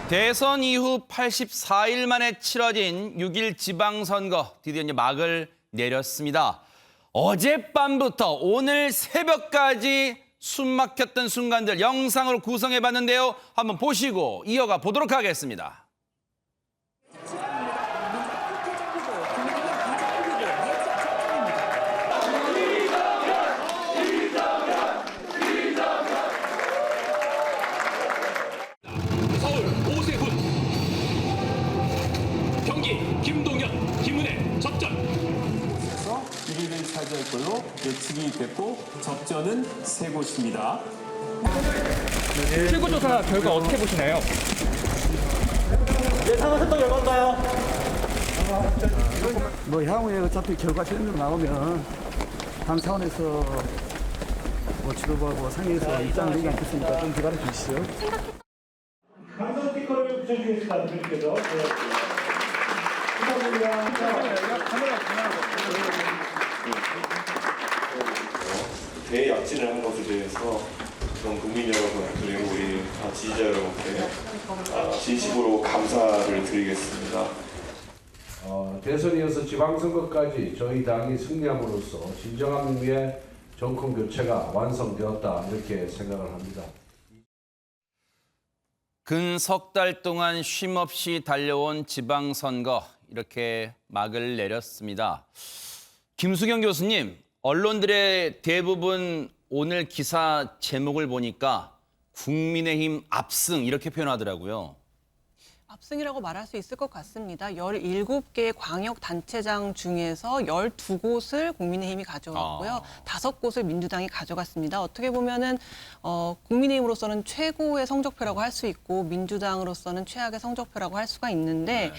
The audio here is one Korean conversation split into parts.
대선 이후 84일 만에 치러진 6.1 지방선거 드디어 이제 막을 내렸습니다. 어젯밤부터 오늘 새벽까지 숨막혔던 순간들 영상으로 구성해봤는데요. 한번 보시고 이어가 보도록 하겠습니다. 서울 오세훈, 경기 김동연, 김은혜 접전. 1위를 차지할 걸로 예측이 됐고 접전은 세 곳입니다. 출구조사 결과 어떻게 보시나요? 예상하셨던 결과인가요? 뭐 향후에 어차피 결과 최종적으로 나오면 당 차원에서 뭐 지도부하고 상의해서 입장을 내지 않겠습니까? 좀 기다려 주시죠. 강성 스티커를 붙여주겠습니다. 대표님께서. 대약진을 한 것에 대해서 전 국민 여러분 그리고 우리 지지자 여러분께 진심으로 감사를 드리겠습니다. 대선이어서 지방선거까지 저희 당이 승리함으로써 진정한 의미의 정권 교체가 완성되었다 이렇게 생각을 합니다. 근 석 달 동안 쉼없이 달려온 지방선거 이렇게 막을 내렸습니다. 김수경 교수님, 언론들의 대부분 오늘 기사 제목을 보니까 국민의힘 압승 이렇게 표현하더라고요. 압승이라고 말할 수 있을 것 같습니다. 17개의 광역단체장 중에서 12곳을 국민의힘이 가져갔고요. 5곳을 민주당이 가져갔습니다. 어떻게 보면은 국민의힘으로서는 최고의 성적표라고 할 수 있고 민주당으로서는 최악의 성적표라고 할 수가 있는데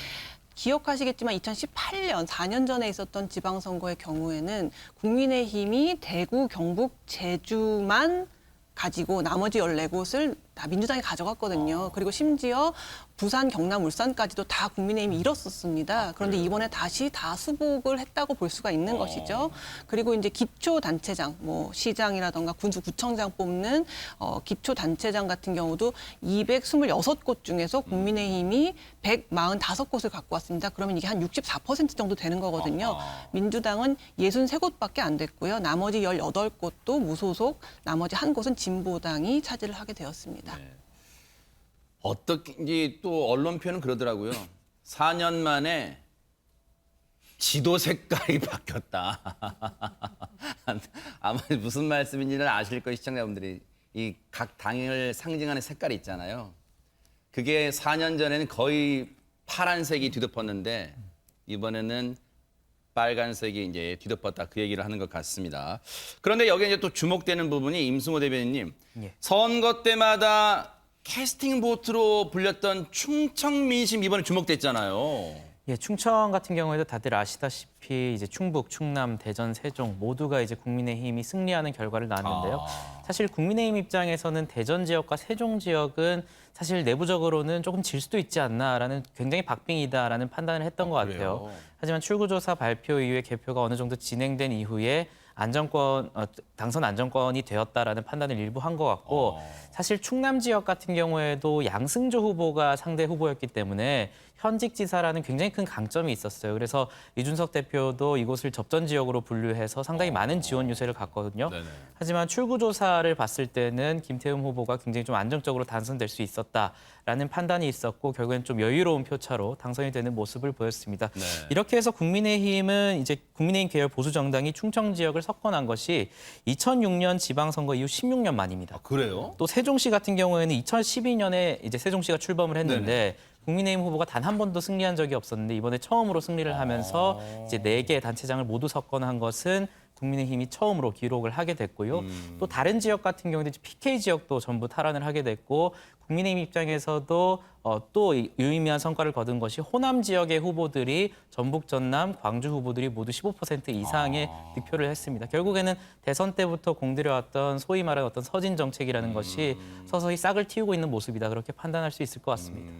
기억하시겠지만 2018년, 4년 전에 있었던 지방선거의 경우에는 국민의힘이 대구, 경북, 제주만 가지고 나머지 14곳을 다 민주당이 가져갔거든요. 그리고 심지어 부산, 경남, 울산까지도 다 국민의힘이 잃었었습니다. 그런데 이번에 다시 다 수복을 했다고 볼 수가 있는 것이죠. 그리고 이제 기초단체장, 뭐 시장이라던가 군수구청장 뽑는 기초단체장 같은 경우도 226곳 중에서 국민의힘이 145곳을 갖고 왔습니다. 그러면 이게 한 64% 정도 되는 거거든요. 민주당은 63곳밖에 안 됐고요. 나머지 18곳도 무소속, 나머지 한 곳은 진보당이 차지를 하게 되었습니다. 네. 어떻게 또 언론 표현은 그러더라고요. 4년 만에 지도 색깔이 바뀌었다. 아마 무슨 말씀인지는 아실 거예요, 시청자분들이. 이 각 당을 상징하는 색깔이 있잖아요. 그게 4년 전에는 거의 파란색이 뒤덮었는데 이번에는 빨간색이 이제 뒤덮었다 그 얘기를 하는 것 같습니다. 그런데 여기에 이제 또 주목되는 부분이 임승호 대변인님, 선거 때마다 캐스팅 보트로 불렸던 충청 민심 이번에 주목됐잖아요. 예, 충청 같은 경우에도 다들 아시다시피 이제 충북, 충남, 대전, 세종 모두가 이제 국민의힘이 승리하는 결과를 낳았는데요. 사실 국민의힘 입장에서는 대전 지역과 세종 지역은 사실 내부적으로는 조금 질 수도 있지 않나라는 굉장히 박빙이다라는 판단을 했던 것 같아요. 그래요? 하지만 출구조사 발표 이후에 개표가 어느 정도 진행된 이후에 당선 안정권이 되었다라는 판단을 일부 한 것 같고 사실 충남 지역 같은 경우에도 양승조 후보가 상대 후보였기 때문에 현직 지사라는 굉장히 큰 강점이 있었어요. 그래서 이준석 대표도 이곳을 접전 지역으로 분류해서 상당히 많은 지원 유세를 갔거든요. 네네. 하지만 출구조사를 봤을 때는 김태흠 후보가 굉장히 좀 안정적으로 당선될 수 있었다라는 판단이 있었고 결국엔 좀 여유로운 표차로 당선이 되는 모습을 보였습니다. 네. 이렇게 해서 국민의힘은 이제 국민의힘 계열 보수 정당이 충청 지역을 석권한 것이 2006년 지방선거 이후 16년 만입니다. 그래요? 또 세종시 같은 경우에는 2012년에 이제 세종시가 출범을 했는데 국민의힘 후보가 단 한 번도 승리한 적이 없었는데 이번에 처음으로 승리를 하면서 이제 4개 단체장을 모두 석권한 것은 국민의힘이 처음으로 기록을 하게 됐고요. 또 다른 지역 같은 경우는 PK 지역도 전부 탈환을 하게 됐고 국민의힘 입장에서도 또 유의미한 성과를 거둔 것이 호남 지역의 후보들이 전북, 전남, 광주 후보들이 모두 15% 이상의 득표를 했습니다. 결국에는 대선 때부터 공들여왔던 소위 말하는 어떤 서진 정책이라는 것이 서서히 싹을 틔우고 있는 모습이다. 그렇게 판단할 수 있을 것 같습니다.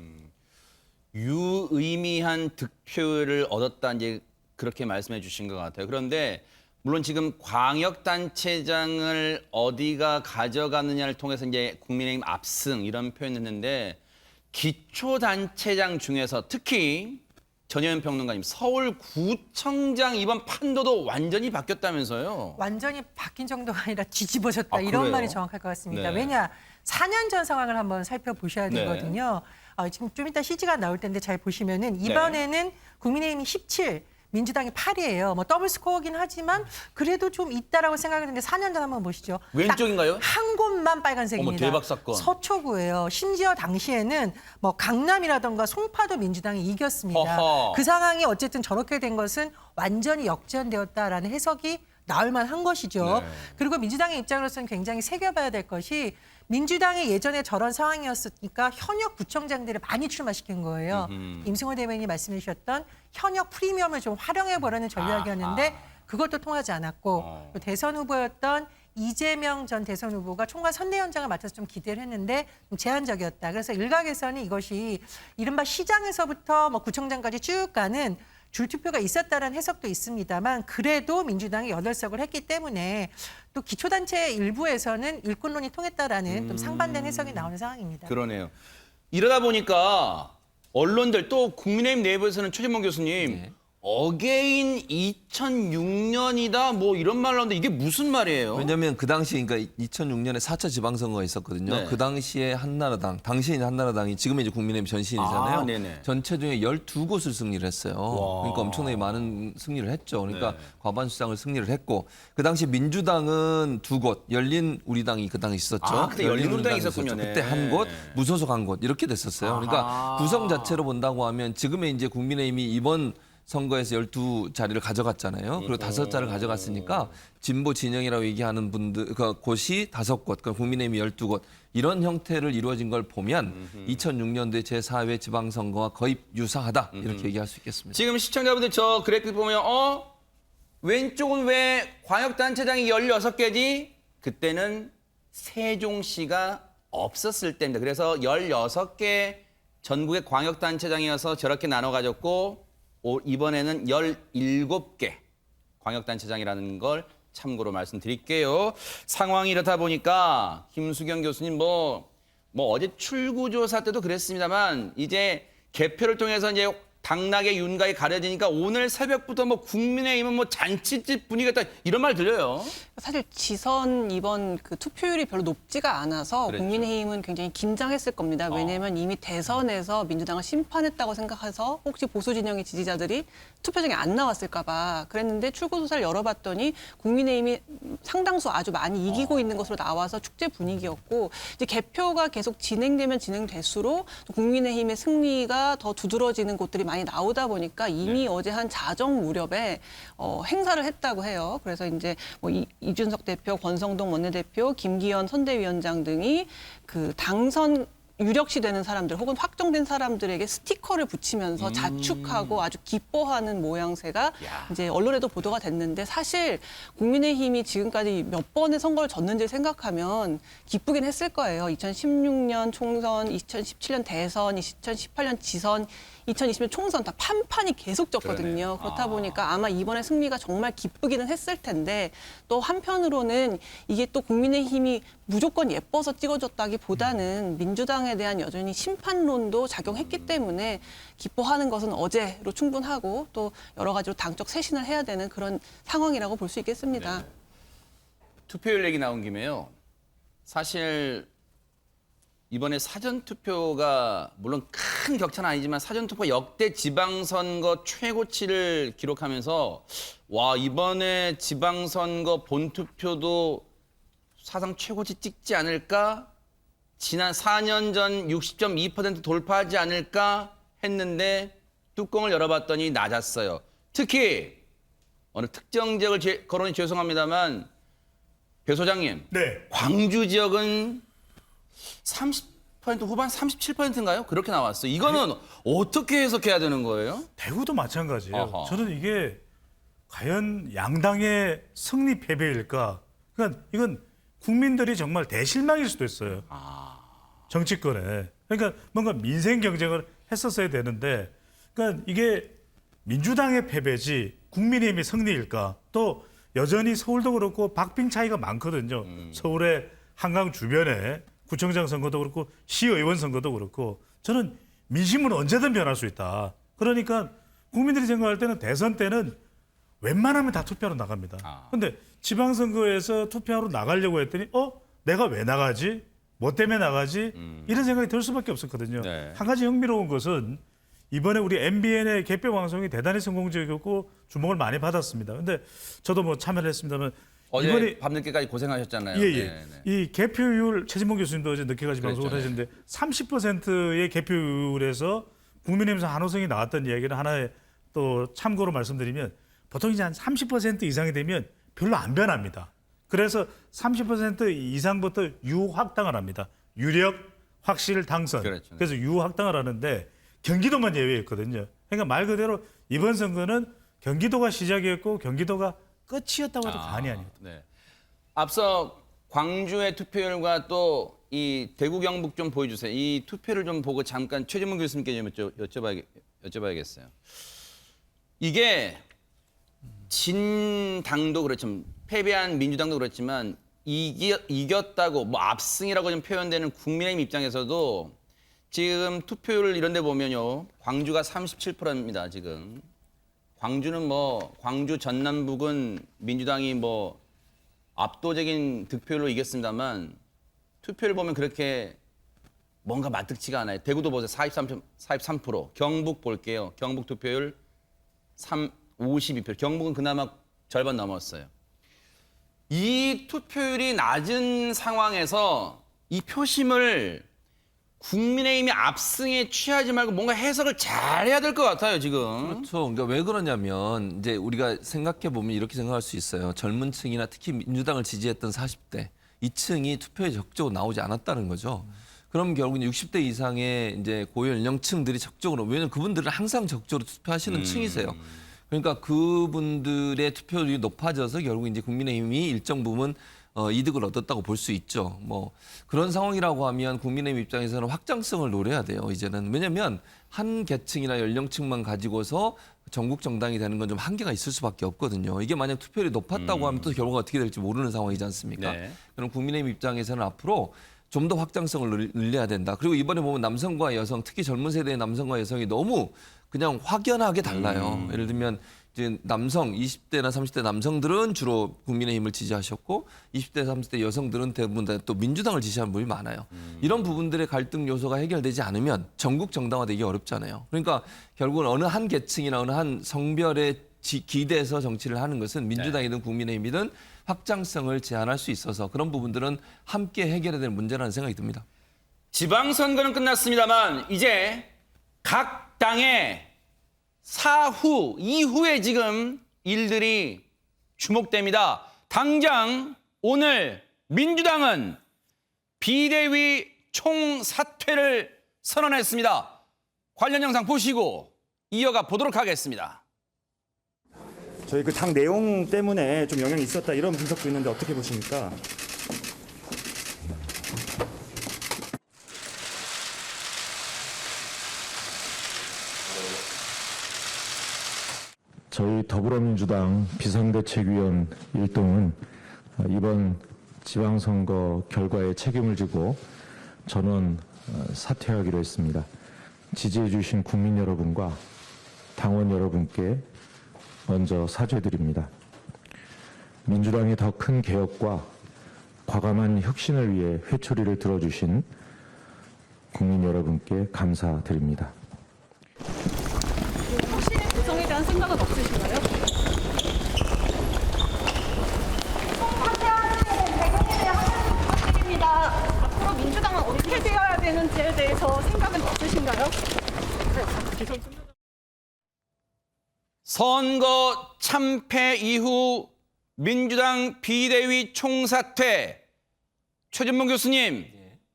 유의미한 득표를 얻었다 이제 그렇게 말씀해 주신 것 같아요. 그런데 물론 지금 광역단체장을 어디가 가져가느냐를 통해서 이제 국민의힘 압승 이런 표현을 했는데 기초단체장 중에서 특히 전혜연 평론가님, 서울구청장 이번 판도도 완전히 바뀌었다면서요? 완전히 바뀐 정도가 아니라 뒤집어졌다 아, 이런 그래요? 말이 정확할 것 같습니다. 네. 왜냐 4년 전 상황을 한번 살펴보셔야 네. 되거든요. 지금 좀 이따 CG가 나올 텐데 잘 보시면은 이번에는 국민의힘이 17, 민주당이 8이에요. 뭐 더블 스코어긴 하지만 그래도 좀 있다라고 생각했는데 4년 전 한번 보시죠. 왼쪽인가요? 딱 한 곳만 빨간색입니다. 어머, 대박 사건. 서초구예요. 심지어 당시에는 뭐 강남이라던가 송파도 민주당이 이겼습니다. 허허. 그 상황이 어쨌든 저렇게 된 것은 완전히 역전되었다라는 해석이 나올 만한 것이죠. 네. 그리고 민주당의 입장으로서는 굉장히 새겨봐야 될 것이 민주당이 예전에 저런 상황이었으니까 현역 구청장들을 많이 출마시킨 거예요. 임승호 대변인이 말씀해 주셨던 현역 프리미엄을 좀 활용해보라는 전략이었는데 그것도 통하지 않았고 또 대선 후보였던 이재명 전 대선 후보가 총괄 선대위원장을 맡아서 좀 기대를 했는데 좀 제한적이었다. 그래서 일각에서는 이것이 이른바 시장에서부터 뭐 구청장까지 쭉 가는 줄투표가 있었다는 해석도 있습니다만 그래도 민주당이 8석을 했기 때문에 또 기초단체 일부에서는 일꾼론이 통했다라는 좀 상반된 해석이 나오는 상황입니다. 그러네요. 이러다 보니까 언론들 또 국민의힘 내부에서는 최진봉 교수님 어게인 2006년이다 뭐 이런 말 나오는데 이게 무슨 말이에요? 왜냐하면 그 당시 그러니까 2006년에 4차 지방선거가 있었거든요. 네. 그 당시에 당시에 한나라당이 지금은 이제 국민의힘 전신이잖아요. 아, 네네. 전체 중에 12곳을 승리를 했어요. 와. 그러니까 엄청나게 많은 승리를 했죠. 그러니까 네. 과반수장을 승리를 했고 그 당시 민주당은 2곳, 열린 우리당이 그 당시 있었죠. 아, 그때 열린 우리당이 있었군요. 네. 그때 한 곳, 무소속 한 곳 이렇게 됐었어요. 아하. 그러니까 구성 자체로 본다고 하면 지금의 이제 국민의힘이 이번 선거에서 12자리를 가져갔잖아요. 그리고 5자를 가져갔으니까 진보 진영이라고 얘기하는 분들 그 곳이 5곳, 그러니까 국민의힘이 12곳 이런 형태를 이루어진 걸 보면 2006년도에 제4회 지방선거와 거의 유사하다 이렇게 얘기할 수 있겠습니다. 지금 시청자분들 저 그래픽 보면 왼쪽은 왜 광역단체장이 16개지? 그때는 세종시가 없었을 때입니다. 그래서 16개 전국의 광역단체장이어서 저렇게 나눠 가졌고 이번에는 17개 광역단체장이라는 걸 참고로 말씀드릴게요. 상황이 이렇다 보니까 김수경 교수님 뭐 어제 출구조사 때도 그랬습니다만 이제 개표를 통해서 이제 당락의 윤곽이 가려지니까 오늘 새벽부터 뭐 국민의힘은 뭐 잔치집 분위기가 딱 이런 말 들려요. 사실 지선 이번 그 투표율이 별로 높지가 않아서 그랬죠. 국민의힘은 굉장히 긴장했을 겁니다. 왜냐하면 이미 대선에서 민주당을 심판했다고 생각해서 혹시 보수 진영의 지지자들이 투표장에 안 나왔을까 봐 그랬는데 출구조사를 열어봤더니 국민의힘이 상당수 아주 많이 이기고 있는 것으로 나와서 축제 분위기였고 이제 개표가 계속 진행되면 진행될수록 또 국민의힘의 승리가 더 두드러지는 곳들이 많이 나오다 보니까 이미 어제 한 자정 무렵에 행사를 했다고 해요. 그래서 이제 뭐 이준석 대표, 권성동 원내대표, 김기현 선대위원장 등이 그 당선 유력시 되는 사람들 혹은 확정된 사람들에게 스티커를 붙이면서 자축하고 아주 기뻐하는 모양새가 이제 언론에도 보도가 됐는데 사실 국민의힘이 지금까지 몇 번의 선거를 졌는지 생각하면 기쁘긴 했을 거예요. 2016년 총선, 2017년 대선, 2018년 지선, 2020년 총선 다 판판이 계속 졌거든요. 그렇다 보니까 아마 이번에 승리가 정말 기쁘기는 했을 텐데 또 한편으로는 이게 또 국민의힘이 무조건 예뻐서 찍어줬다기보다는 민주당에 대한 여전히 심판론도 작용했기 때문에 기뻐하는 것은 어제로 충분하고 또 여러 가지로 당적 쇄신을 해야 되는 그런 상황이라고 볼 수 있겠습니다. 투표율 얘기 나온 김에요. 사실 이번에 사전투표가 물론 큰 격차는 아니지만 사전투표 역대 지방선거 최고치를 기록하면서 와 이번에 지방선거 본투표도 사상 최고치 찍지 않을까? 지난 4년 전 60.2% 돌파하지 않을까 했는데 뚜껑을 열어봤더니 낮았어요. 특히 어느 특정 지역을 거론해 죄송합니다만 배 소장님, 네. 광주 지역은 30% 후반 37%인가요? 그렇게 나왔어요. 이거는 어떻게 해석해야 되는 거예요? 대구도 마찬가지예요. 어허. 저는 이게 과연 양당의 승리 패배일까? 그러니까 이건 국민들이 정말 대실망일 수도 있어요. 정치권에. 그러니까 뭔가 민생 경쟁을 했었어야 되는데 그러니까 이게 민주당의 패배지 국민의힘의 승리일까? 또 여전히 서울도 그렇고 박빙 차이가 많거든요. 서울의 한강 주변에 구청장 선거도 그렇고 시의원 선거도 그렇고 저는 민심은 언제든 변할 수 있다. 그러니까 국민들이 생각할 때는 대선 때는 웬만하면 다 투표하러 나갑니다. 근데 지방선거에서 투표하러 나가려고 했더니 내가 왜 나가지? 뭐 때문에 나가지? 이런 생각이 들 수밖에 없었거든요. 네. 한 가지 흥미로운 것은 이번에 우리 MBN의 개표 방송이 대단히 성공적이었고 주목을 많이 받았습니다. 근데 저도 뭐 참여를 했습니다만 어제 이번에 밤늦게까지 고생하셨잖아요. 예. 네, 네. 이 개표율 최진봉 교수님도 어제 늦게까지 방송을 그랬죠, 하셨는데 30%의 개표율에서 국민의힘에서 한호성이 나왔던 이야기를 하나의 또 참고로 말씀드리면 보통 이제 한 30% 이상이 되면 별로 안 변합니다. 그래서 30% 이상부터 유확당을 합니다. 유력, 확실, 당선. 그렇죠. 그래서 유확당을 하는데 경기도만 예외였거든요. 그러니까 말 그대로 이번 선거는 경기도가 시작이었고 경기도가 끝이었다고 해도 과언이 아닙니다. 네. 앞서 광주의 투표율과 또 이 대구 경북 좀 보여주세요. 이 투표를 좀 보고 잠깐 최진문 교수님께 좀 여쭤봐야겠어요. 이게 진 당도 그렇지만 패배한 민주당도 그렇지만 이겼다고 뭐 압승이라고 좀 표현되는 국민의힘 입장에서도 지금 투표율 이런 데 보면요. 광주가 37%입니다, 지금. 광주는 뭐 광주 전남북은 민주당이 뭐 압도적인 득표율로 이겼습니다만 투표를 보면 그렇게 뭔가 마뜩지가 않아요. 대구도 보세요. 43%. 경북 볼게요. 경북 투표율 52표. 경북은 그나마 절반 넘었어요. 이 투표율이 낮은 상황에서 이 표심을 국민의힘이 압승에 취하지 말고 뭔가 해석을 잘해야 될 것 같아요, 지금. 그렇죠. 그러니까 왜 그러냐면 이제 우리가 생각해 보면 이렇게 생각할 수 있어요. 젊은 층이나 특히 민주당을 지지했던 40대 이 층이 투표에 적극적으로 나오지 않았다는 거죠. 그럼 결국은 60대 이상의 이제 고연령층들이 적극적으로 왜냐하면 그분들은 항상 적극적으로 투표하시는 층이세요. 그러니까 그분들의 투표율이 높아져서 결국 이제 국민의힘이 일정 부분 이득을 얻었다고 볼 수 있죠. 뭐 그런 상황이라고 하면 국민의힘 입장에서는 확장성을 노려야 돼요. 이제는 왜냐하면 한 계층이나 연령층만 가지고서 전국 정당이 되는 건 좀 한계가 있을 수밖에 없거든요. 이게 만약 투표율이 높았다고 하면 또 결과가 어떻게 될지 모르는 상황이지 않습니까? 네. 그럼 국민의힘 입장에서는 앞으로 좀 더 확장성을 늘려야 된다. 그리고 이번에 보면 남성과 여성, 특히 젊은 세대의 남성과 여성이 너무 그냥 확연하게 달라요. 예를 들면 이제 남성 20대나 30대 남성들은 주로 국민의힘을 지지하셨고 20대, 30대 여성들은 대부분 다 또 민주당을 지지하는 분이 많아요. 이런 부분들의 갈등 요소가 해결되지 않으면 전국 정당화되기 어렵잖아요. 그러니까 결국은 어느 한 계층이나 어느 한 성별에 기대서 정치를 하는 것은 민주당이든 국민의힘이든 확장성을 제한할 수 있어서 그런 부분들은 함께 해결해야 될 문제라는 생각이 듭니다. 지방선거는 끝났습니다만 이제 각 당의 이후에 지금 일들이 주목됩니다. 당장 오늘 민주당은 비대위 총사퇴를 선언했습니다. 관련 영상 보시고 이어가 보도록 하겠습니다. 저희 그 당 내용 때문에 좀 영향이 있었다 이런 분석도 있는데 어떻게 보십니까? 저희 더불어민주당 비상대책위원 1동은 이번 지방선거 결과에 책임을 지고 전원 사퇴하기로 했습니다. 지지해 주신 국민 여러분과 당원 여러분께 먼저 사죄드립니다. 민주당의 더 큰 개혁과 과감한 혁신을 위해 회초리를 들어주신 국민 여러분께 감사드립니다. 확실히 구성에 대한 생각은 없으신가요? 총사퇴하는 배경에 대한 부탁드립니다. 앞으로 민주당은 어떻게 되어야 되는지에 대해서 생각은 없으신가요? 선거 참패 이후 민주당 비대위 총사퇴. 최진봉 교수님,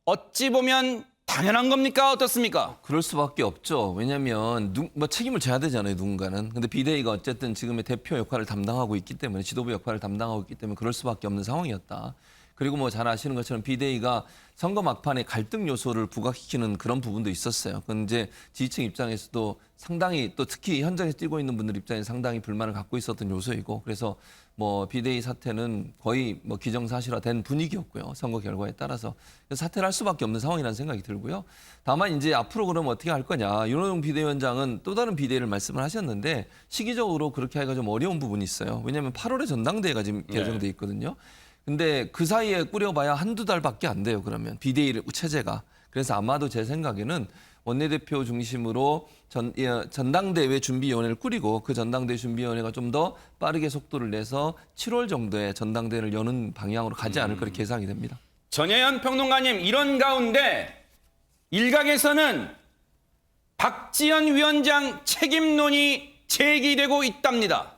어찌 보면 당연한 겁니까? 어떻습니까? 그럴 수밖에 없죠. 왜냐하면 뭐 책임을 져야 되잖아요, 누군가는. 근데 비대위가 어쨌든 지금의 대표 역할을 담당하고 있기 때문에 지도부 역할을 담당하고 있기 때문에 그럴 수밖에 없는 상황이었다. 그리고 뭐 잘 아시는 것처럼 비대위가 선거 막판에 갈등 요소를 부각시키는 그런 부분도 있었어요. 그건 이제 지지층 입장에서도 상당히 또 특히 현장에서 뛰고 있는 분들 입장에서 상당히 불만을 갖고 있었던 요소이고 그래서 뭐 비대위 사태는 거의 뭐 기정사실화된 분위기였고요. 선거 결과에 따라서 사퇴를 할 수밖에 없는 상황이라는 생각이 들고요. 다만 이제 앞으로 그럼 어떻게 할 거냐. 윤호중 비대위원장은 또 다른 비대위를 말씀을 하셨는데 시기적으로 그렇게 하기가 좀 어려운 부분이 있어요. 왜냐하면 8월에 전당대회가 지금 예정돼 있거든요. 근데 그 사이에 꾸려봐야 한두 달밖에 안 돼요. 그러면 비대위 체제가. 그래서 아마도 제 생각에는 원내대표 중심으로 전당대회 준비위원회를 꾸리고 그 전당대회 준비위원회가 좀 더 빠르게 속도를 내서 7월 정도에 전당대회를 여는 방향으로 가지 않을 그렇게 예상이 됩니다. 전혜연 평론가님, 이런 가운데 일각에서는 박지원 위원장 책임론이 제기되고 있답니다.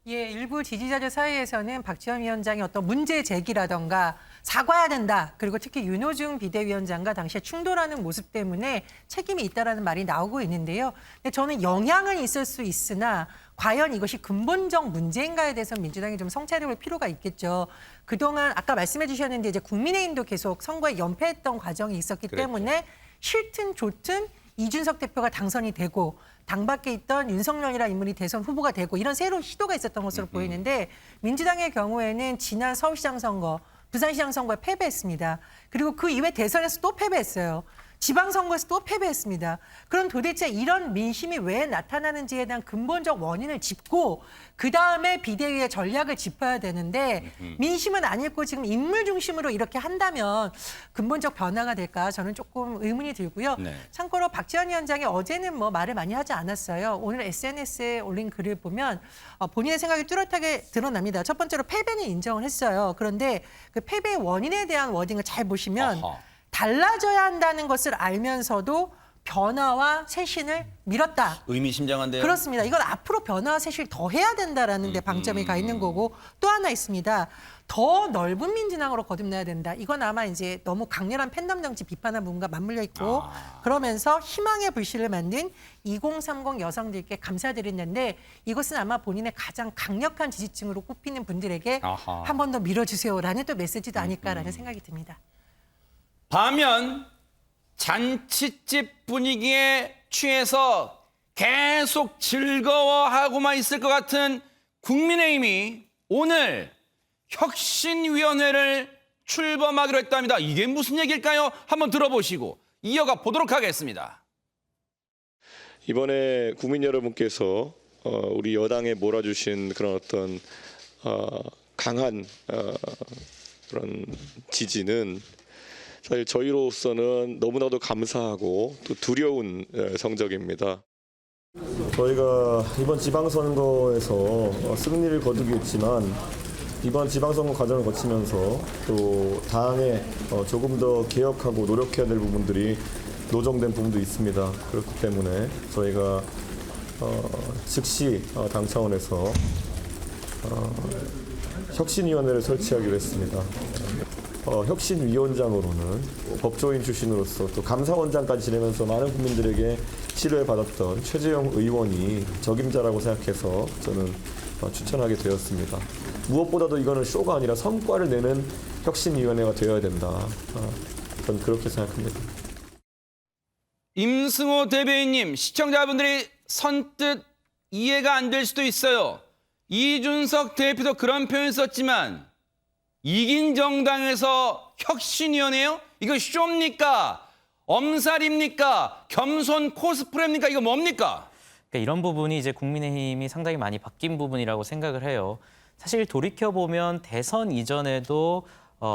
예, 일부 지지자들 사이에서는 박지원 위원장의 어떤 문제 제기라던가 사과해야 된다. 그리고 특히 윤호중 비대위원장과 당시에 충돌하는 모습 때문에 책임이 있다라는 말이 나오고 있는데요. 근데 저는 영향은 있을 수 있으나 과연 이것이 근본적 문제인가에 대해서 민주당이 좀 성찰해 볼 필요가 있겠죠. 그동안 아까 말씀해 주셨는데 이제 국민의힘도 계속 선거에 연패했던 과정이 있었기 때문에 싫든 좋든 이준석 대표가 당선이 되고 당 밖에 있던 윤석열이라는 인물이 대선 후보가 되고 이런 새로운 시도가 있었던 것으로 보이는데 민주당의 경우에는 지난 서울시장 선거, 부산시장 선거에 패배했습니다. 그리고 그 이후에 대선에서 또 패배했어요. 지방선거에서 또 패배했습니다. 그럼 도대체 이런 민심이 왜 나타나는지에 대한 근본적 원인을 짚고 그다음에 비대위의 전략을 짚어야 되는데 민심은 안 읽고 지금 인물 중심으로 이렇게 한다면 근본적 변화가 될까 저는 조금 의문이 들고요. 참고로 박지원 위원장이 어제는 뭐 말을 많이 하지 않았어요. 오늘 SNS에 올린 글을 보면 본인의 생각이 뚜렷하게 드러납니다. 첫 번째로 패배는 인정을 했어요. 그런데 그 패배의 원인에 대한 워딩을 잘 보시면 달라져야 한다는 것을 알면서도 변화와 쇄신을 미뤘다. 의미심장한데요. 그렇습니다. 이건 앞으로 변화와 쇄신을 더 해야 된다라는 데 방점이 가 있는 거고 또 하나 있습니다. 더 넓은 민주당으로 거듭나야 된다. 이건 아마 이제 너무 강렬한 팬덤 정치 비판한 부분과 맞물려 있고 그러면서 희망의 불씨를 만든 2030 여성들께 감사드리는데 이것은 아마 본인의 가장 강력한 지지층으로 꼽히는 분들에게 한 번 더 밀어주세요라는 또 메시지도 아닐까라는 생각이 듭니다. 반면 잔치집 분위기에 취해서 계속 즐거워하고만 있을 것 같은 국민의힘이 오늘 혁신위원회를 출범하기로 했답니다. 이게 무슨 얘기일까요? 한번 들어보시고 이어가 보도록 하겠습니다. 이번에 국민 여러분께서 우리 여당에 몰아주신 그런 어떤 강한 그런 지지는 사실 저희로서는 너무나도 감사하고 또 두려운 성적입니다. 저희가 이번 지방선거에서 승리를 거두겠지만 이번 지방선거 과정을 거치면서 또 당에 조금 더 개혁하고 노력해야 될 부분들이 노정된 부분도 있습니다. 그렇기 때문에 저희가 즉시 당 차원에서 혁신위원회를 설치하기로 했습니다. 혁신위원장으로는 법조인 출신으로서 또 감사원장까지 지내면서 많은 국민들에게 신뢰받았던 최재형 의원이 적임자라고 생각해서 저는 추천하게 되었습니다. 무엇보다도 이거는 쇼가 아니라 성과를 내는 혁신위원회가 되어야 된다. 저는 그렇게 생각합니다. 임승호 대변인님, 시청자분들이 선뜻 이해가 안 될 수도 있어요. 이준석 대표도 그런 표현 썼지만 이긴 정당에서 혁신위원회요? 이거 쇼입니까? 엄살입니까? 겸손 코스프레입니까? 이거 뭡니까? 그러니까 이런 부분이 이제 국민의힘이 상당히 많이 바뀐 부분이라고 생각을 해요. 사실 돌이켜보면 대선 이전에도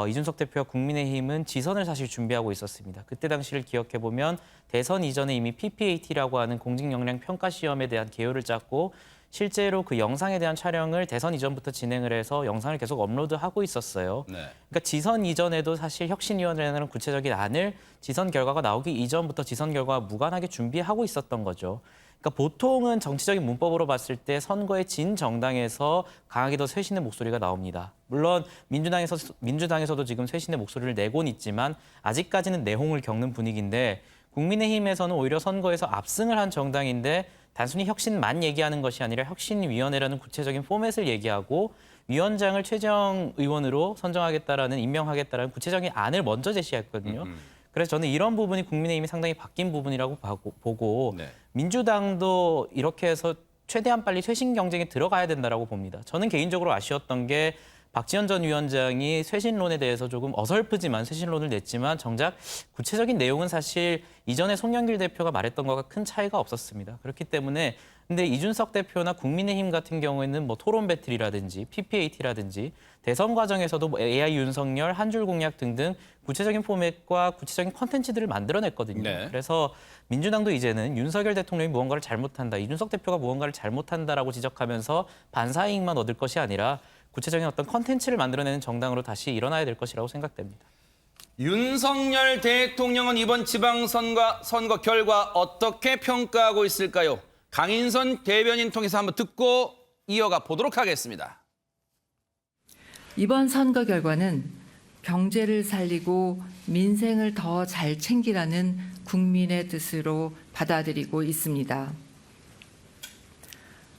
이준석 대표와 국민의힘은 지선을 사실 준비하고 있었습니다. 그때 당시를 기억해보면 대선 이전에 이미 PPAT라고 하는 공직역량평가시험에 대한 개요를 짰고 실제로 그 영상에 대한 촬영을 대선 이전부터 진행을 해서 영상을 계속 업로드하고 있었어요. 그러니까 지선 이전에도 사실 혁신위원회라는 구체적인 안을 지선 결과가 나오기 이전부터 지선 결과와 무관하게 준비하고 있었던 거죠. 그러니까 보통은 정치적인 문법으로 봤을 때 선거에 진 정당에서 강하게 더 쇄신의 목소리가 나옵니다. 물론 민주당에서도 지금 쇄신의 목소리를 내곤 있지만 아직까지는 내홍을 겪는 분위기인데 국민의힘에서는 오히려 선거에서 압승을 한 정당인데 단순히 혁신만 얘기하는 것이 아니라 혁신위원회라는 구체적인 포맷을 얘기하고 위원장을 최재형 의원으로 선정하겠다라는 임명하겠다라는 구체적인 안을 먼저 제시했거든요. 그래서 저는 이런 부분이 국민의힘이 상당히 바뀐 부분이라고 보고 네. 민주당도 이렇게 해서 최대한 빨리 쇄신 경쟁에 들어가야 된다라고 봅니다. 저는 개인적으로 아쉬웠던 게 박지원 전 위원장이 쇄신론에 대해서 조금 어설프지만 쇄신론을 냈지만 정작 구체적인 내용은 사실 이전에 송영길 대표가 말했던 것과 큰 차이가 없었습니다. 그렇기 때문에 근데 이준석 대표나 국민의힘 같은 경우에는 뭐 토론 배틀이라든지 PPAT라든지 대선 과정에서도 뭐 AI 윤석열, 한 줄 공약 등등 구체적인 포맷과 구체적인 컨텐츠들을 만들어냈거든요. 네. 그래서 민주당도 이제는 윤석열 대통령이 무언가를 잘못한다, 이준석 대표가 무언가를 잘못한다라고 지적하면서 반사이익만 얻을 것이 아니라 구체적인 어떤 컨텐츠를 만들어내는 정당으로 다시 일어나야 될 것이라고 생각됩니다. 윤석열 대통령은 이번 지방선거 결과 어떻게 평가하고 있을까요? 강인선 대변인 통해서 한번 듣고 이어가 보도록 하겠습니다. 이번 선거 결과는 경제를 살리고 민생을 더 잘 챙기라는 국민의 뜻으로 받아들이고 있습니다.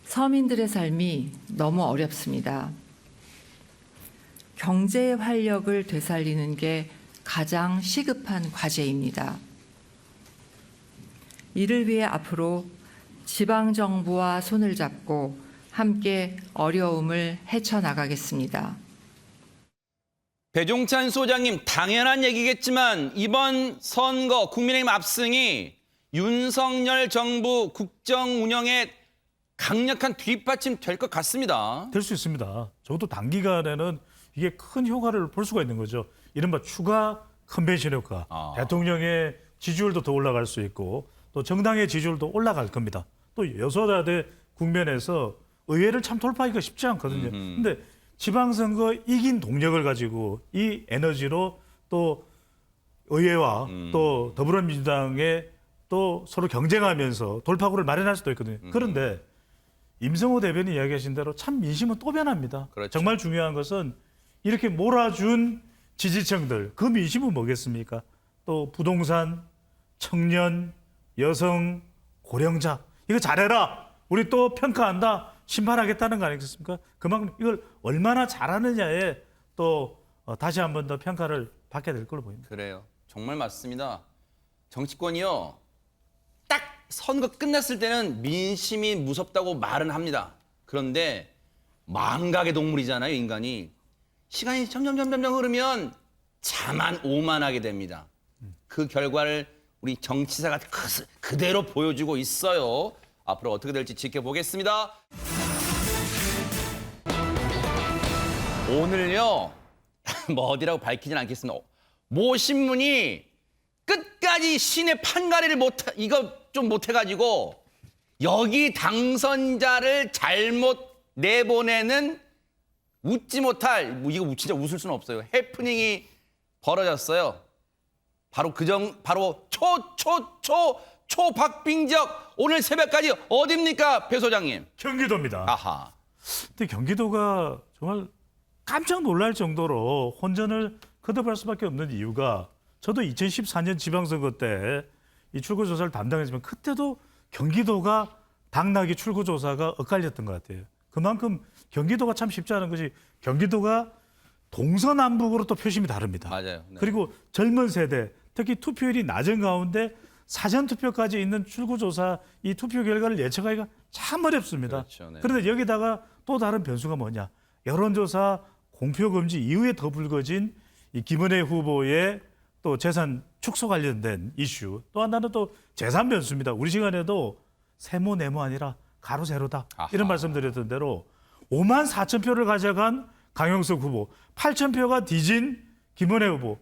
서민들의 삶이 너무 어렵습니다. 경제의 활력을 되살리는 게 가장 시급한 과제입니다. 이를 위해 앞으로 지방정부와 손을 잡고 함께 어려움을 헤쳐나가겠습니다. 배종찬 소장님, 당연한 얘기겠지만 이번 선거 국민의힘 압승이 윤석열 정부 국정 운영에 강력한 뒷받침 될 것 같습니다. 될 수 있습니다. 적어도 단기간에는 이게 큰 효과를 볼 수가 있는 거죠. 이른바 추가 컨벤션 효과. 대통령의 지지율도 더 올라갈 수 있고 또 정당의 지지율도 올라갈 겁니다. 또 여소야대 국면에서 의회를 참 돌파하기가 쉽지 않거든요. 근데 지방선거 이긴 동력을 가지고 이 에너지로 또 의회와 또 더불어민주당에 또 서로 경쟁하면서 돌파구를 마련할 수도 있거든요. 그런데 임성호 대변인 이야기하신 대로 참 민심은 또 변합니다. 그렇죠. 정말 중요한 것은 이렇게 몰아준 지지층들, 그 민심은 뭐겠습니까? 또 부동산, 청년, 여성, 고령자, 이거 잘해라. 우리 또 평가한다. 심판하겠다는 거 아니겠습니까? 그만큼 이걸 얼마나 잘하느냐에 또 다시 한 번 더 평가를 받게 될 걸로 보입니다. 그래요. 정말 맞습니다. 정치권이요. 딱 선거 끝났을 때는 민심이 무섭다고 말은 합니다. 그런데 망각의 동물이잖아요, 인간이. 시간이 점점 흐르면 자만오만하게 됩니다. 그 결과를 우리 정치사가 그대로 보여주고 있어요. 앞으로 어떻게 될지 지켜보겠습니다. 오늘요, 뭐 어디라고 밝히진 않겠습니다. 모 신문이 끝까지 신의 판가리를 이거 좀 못해가지고 여기 당선자를 잘못 내보내는 웃지 못할, 이거 진짜 웃을 수는 없어요. 해프닝이 벌어졌어요. 바로 바로 초박빙적 오늘 새벽까지 어딥니까, 배 소장님? 경기도입니다. 아하. 근데 경기도가 정말 깜짝 놀랄 정도로 혼전을 거듭할 수밖에 없는 이유가 저도 2014년 지방선거 때 이 출구조사를 담당했지만 그때도 경기도가 당락이 출구조사가 엇갈렸던 것 같아요. 그만큼 경기도가 참 쉽지 않은 것이 경기도가 동서남북으로 또 표심이 다릅니다. 맞아요. 네. 그리고 젊은 세대, 특히 투표율이 낮은 가운데 사전투표까지 있는 출구조사 이 투표 결과를 예측하기가 참 어렵습니다. 그렇죠, 네. 그런데 여기다가 또 다른 변수가 뭐냐. 여론조사 공표금지 이후에 더 불거진 이 김은혜 후보의 또 재산 축소 관련된 이슈. 또 하나는 또 재산 변수입니다. 우리 시간에도 세모 네모 아니라 가로 세로다. 이런 말씀드렸던 대로 5만 4천 표를 가져간 강용석 후보, 8천 표가 뒤진 김은혜 후보,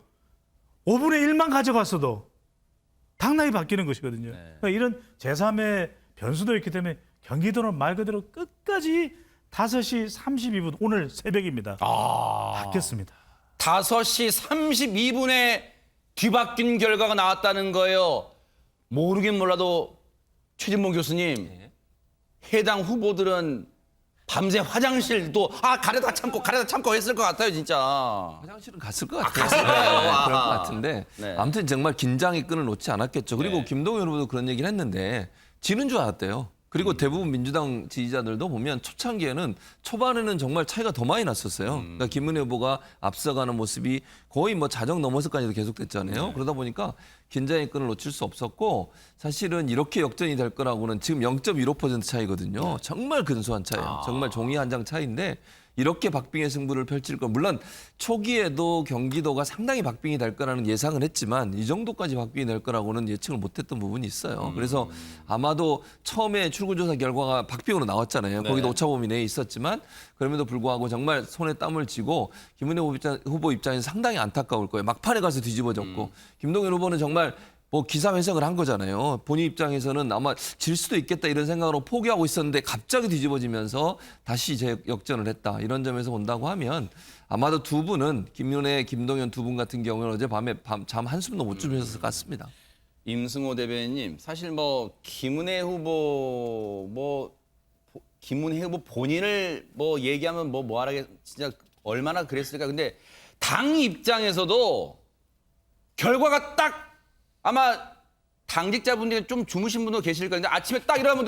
5분의 1만 가져갔어도 당락이 바뀌는 것이거든요. 그러니까 이런 제3의 변수도 있기 때문에 경기도는 말 그대로 끝까지 5시 32분, 오늘 새벽입니다. 바뀌었습니다. 5시 32분에 뒤바뀐 결과가 나왔다는 거예요. 모르긴 몰라도 최진봉 교수님, 해당 후보들은 밤새 화장실도 가려다 참고 했을 것 같아요, 진짜. 화장실은 갔을 것 같아요. 갔을 거예요. 네, 그럴 것 같은데 네. 아무튼 정말 긴장의 끈을 놓지 않았겠죠. 그리고 네. 김동연 후보도 그런 얘기를 했는데 지는 줄 알았대요. 그리고 대부분 민주당 지지자들도 보면 초창기에는 초반에는 정말 차이가 더 많이 났었어요. 그러니까 김은혜 후보가 앞서가는 모습이 거의 뭐 자정 넘어서까지도 계속됐잖아요. 그러다 보니까 긴장의 끈을 놓칠 수 없었고 사실은 이렇게 역전이 될 거라고는 지금 0.15% 차이거든요. 정말 근소한 차이예요. 정말 종이 한 장 차이인데 이렇게 박빙의 승부를 펼칠 거 물론 초기에도 경기도가 상당히 박빙이 될 거라는 예상을 했지만 이 정도까지 박빙이 될 거라고는 예측을 못했던 부분이 있어요. 그래서 아마도 처음에 출구조사 결과가 박빙으로 나왔잖아요. 네. 거기도 오차범위 내에 있었지만 그럼에도 불구하고 정말 손에 땀을 쥐고 김은혜 후보 입장에서 상당히 안타까울 거예요. 막판에 가서 뒤집어졌고 김동연 후보는 정말 뭐 기사 회생을 한 거잖아요. 본인 입장에서는 아마 질 수도 있겠다 이런 생각으로 포기하고 있었는데 갑자기 뒤집어지면서 다시 재역전을 했다. 이런 점에서 본다고 하면 아마도 두 분은 김윤혜, 김동연 두 분 같은 경우는 어젯밤에 잠 한숨도 못 주무셨을 것 같습니다. 임승호 대변인님, 사실 뭐 김은혜 후보 본인을 뭐 얘기하면 뭐 하라게 진짜 얼마나 그랬을까. 근데 당 입장에서도 결과가 딱 아마 당직자분들이 좀 주무신 분도 계실 거예요. 근데 아침에 딱 일어나면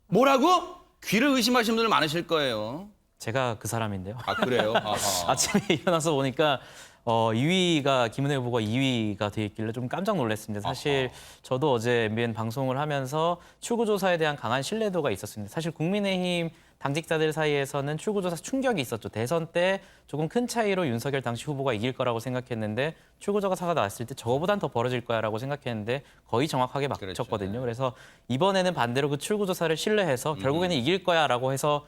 뭐라고? 귀를 의심하시는 분들 많으실 거예요. 제가 그 사람인데요. 아, 그래요? 아하. 아침에 일어나서 보니까 2위가 김은혜 후보가 2위가 돼 있길래 좀 깜짝 놀랐습니다. 사실 저도 어제 MBN 방송을 하면서 출구조사에 대한 강한 신뢰도가 있었습니다. 사실 국민의힘 당직자들 사이에서는 출구조사 충격이 있었죠. 대선 때 조금 큰 차이로 윤석열 당시 후보가 이길 거라고 생각했는데 출구조사가 나왔을 때 저거보단 더 벌어질 거야라고 생각했는데 거의 정확하게 맞췄거든요. 그래서 이번에는 반대로 그 출구조사를 신뢰해서 결국에는 이길 거야라고 해서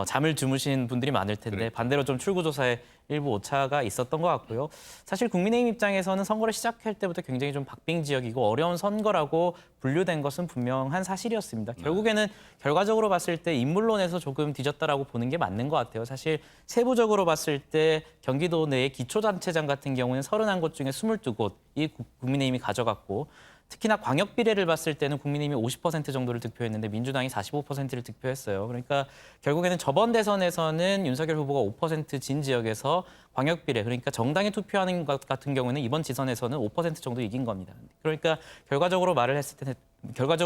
잠을 주무신 분들이 많을 텐데 반대로 좀 출구조사에 일부 오차가 있었던 것 같고요. 사실 국민의힘 입장에서는 선거를 시작할 때부터 굉장히 좀 박빙 지역이고 어려운 선거라고 분류된 것은 분명한 사실이었습니다. 결국에는 결과적으로 봤을 때 인물론에서 조금 뒤졌다라고 보는 게 맞는 것 같아요. 사실 세부적으로 봤을 때 경기도 내의 기초단체장 같은 경우는 31곳 중에 22곳이 국민의힘이 가져갔고 특히나 광역 비례를 봤을 때는 국민의힘이 50% 정도를 득표했는데 민주당이 45%를 득표했어요. 그러니까 결국에는 저번 대선에서는 윤석열 후보가 5%진 지역에서 광역 비례, 그러니까 정당에 투표하는 것 같은 경우에는 이번 지선에서는 5% 정도 이긴 겁니다. 그러니까 결과적으로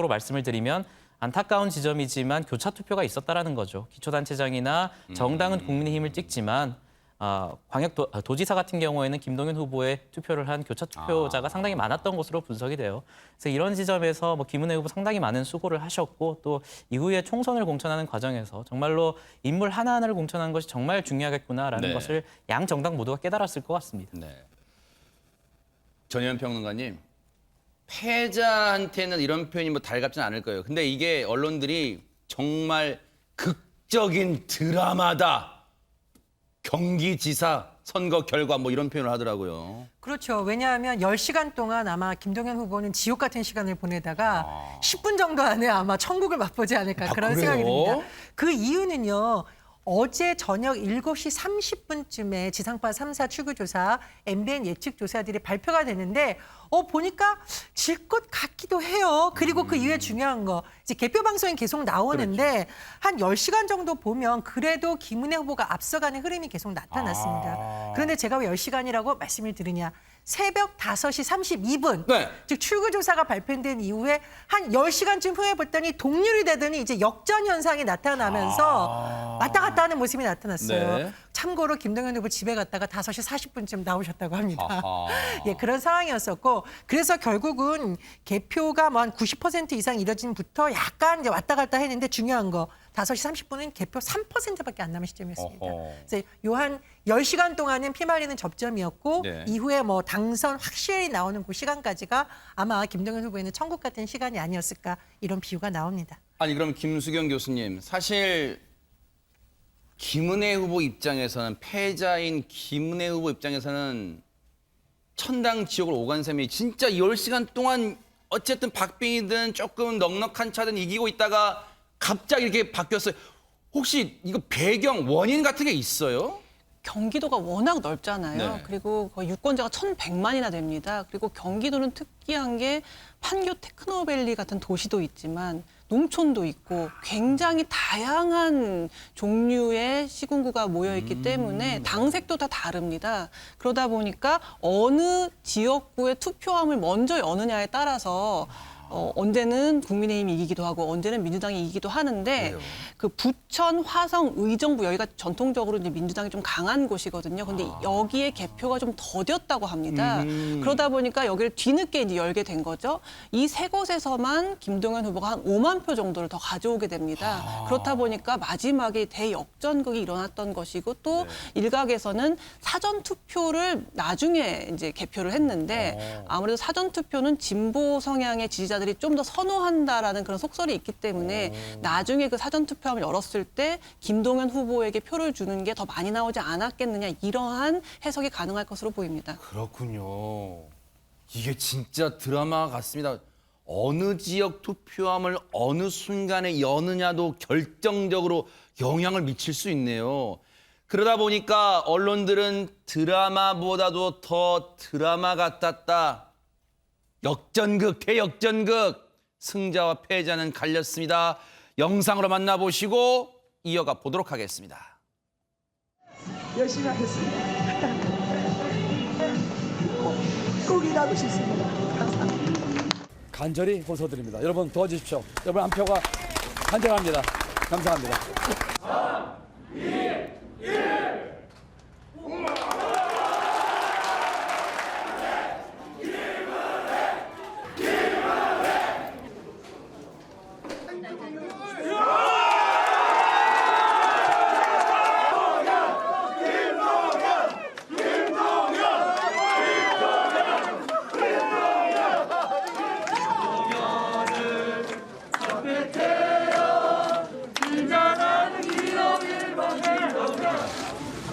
말씀을 드리면 안타까운 지점이지만 교차 투표가 있었다라는 거죠. 기초단체장이나 정당은 국민의힘을 찍지만 도지사 같은 경우에는 김동연 후보의 투표를 한 교차 투표자가 상당히 많았던 것으로 분석이 돼요. 그래서 이런 지점에서 김은혜 후보 상당히 많은 수고를 하셨고 또 이후에 총선을 공천하는 과정에서 정말로 인물 하나하나를 공천하는 것이 정말 중요하겠구나라는 것을 양 정당 모두가 깨달았을 것 같습니다. 네. 전현 평론가님, 패자한테는 이런 표현이 뭐 달갑진 않을 거예요. 근데 이게 언론들이 정말 극적인 드라마다. 경기지사 선거 결과 뭐 이런 표현을 하더라고요. 그렇죠. 왜냐하면 10시간 동안 아마 김동연 후보는 지옥 같은 시간을 보내다가 10분 정도 안에 아마 천국을 맛보지 않을까 그런 생각이 듭니다. 그 이유는요. 어제 저녁 7시 30분쯤에 지상파 3사 출구조사, MBN 예측조사들이 발표가 되는데 보니까 질 것 같기도 해요. 그리고 그 이후에 중요한 거, 이제 개표 방송이 계속 나오는데 한 10시간 정도 보면 그래도 김은혜 후보가 앞서가는 흐름이 계속 나타났습니다. 그런데 제가 왜 10시간이라고 말씀을 드리냐. 새벽 5시 32분, 즉 출구조사가 발표된 이후에 한 10시간쯤 후에 봤더니 동률이 되더니 이제 역전 현상이 나타나면서 왔다 갔다 하는 모습이 나타났어요. 참고로 김동연 후보 집에 갔다가 5시 40분쯤 나오셨다고 합니다. 예, 그런 상황이었었고 그래서 결국은 개표가 뭐 한 90% 이상 이뤄진부터 약간 이제 왔다 갔다 했는데 중요한 거 5시 30분은 개표 3%밖에 안 남은 시점이었습니다. 그래서 요 한 10시간 동안은 피말리는 접점이었고 이후에 뭐 당선 확실히 나오는 그 시간까지가 아마 김동연 후보에는 천국 같은 시간이 아니었을까 이런 비유가 나옵니다. 아니 그럼 김수경 교수님, 사실 김은혜 후보 입장에서는 패자인 김은혜 후보 입장에서는 천당 지옥을 오간 셈이 진짜 10시간 동안 어쨌든 박빙이든 조금 넉넉한 차든 이기고 있다가 갑자기 이렇게 바뀌었어요. 혹시 이거 배경, 원인 같은 게 있어요? 경기도가 워낙 넓잖아요. 그리고 거의 유권자가 1,100만이나 됩니다. 그리고 경기도는 특이한 게 판교 테크노밸리 같은 도시도 있지만 농촌도 있고 굉장히 다양한 종류의 시군구가 모여있기 때문에 당색도 다 다릅니다. 그러다 보니까 어느 지역구의 투표함을 먼저 여느냐에 따라서 언제는 국민의힘이 이기기도 하고 언제는 민주당이 이기기도 하는데 그 부천, 화성, 의정부 여기가 전통적으로 이제 민주당이 좀 강한 곳이거든요. 근데 여기에 개표가 좀 더뎠다고 합니다. 그러다 보니까 여기를 뒤늦게 이제 열게 된 거죠. 이 세 곳에서만 김동연 후보가 한 5만 표 정도를 더 가져오게 됩니다. 그렇다 보니까 마지막에 대역전극이 일어났던 것이고 또 일각에서는 사전 투표를 나중에 이제 개표를 했는데 아무래도 사전 투표는 진보 성향의 지지자들이 좀 더 선호한다라는 그런 속설이 있기 때문에 나중에 그 사전 투표함을 열었을 때 김동연 후보에게 표를 주는 게 더 많이 나오지 않았겠느냐 이러한 해석이 가능할 것으로 보입니다. 그렇군요. 이게 진짜 드라마 같습니다. 어느 지역 투표함을 어느 순간에 여느냐도 결정적으로 영향을 미칠 수 있네요. 그러다 보니까 언론들은 드라마보다도 더 드라마 같았다. 역전극, 대역전극. 승자와 패자는 갈렸습니다. 영상으로 만나보시고 이어가 보도록 하겠습니다. 열심히 하겠습니다. 꼭 일하고 싶습니다. 감사합니다. 간절히 호소드립니다. 여러분 도와주십시오. 여러분 한 표가 간절합니다. 감사합니다. 3, 2, 1.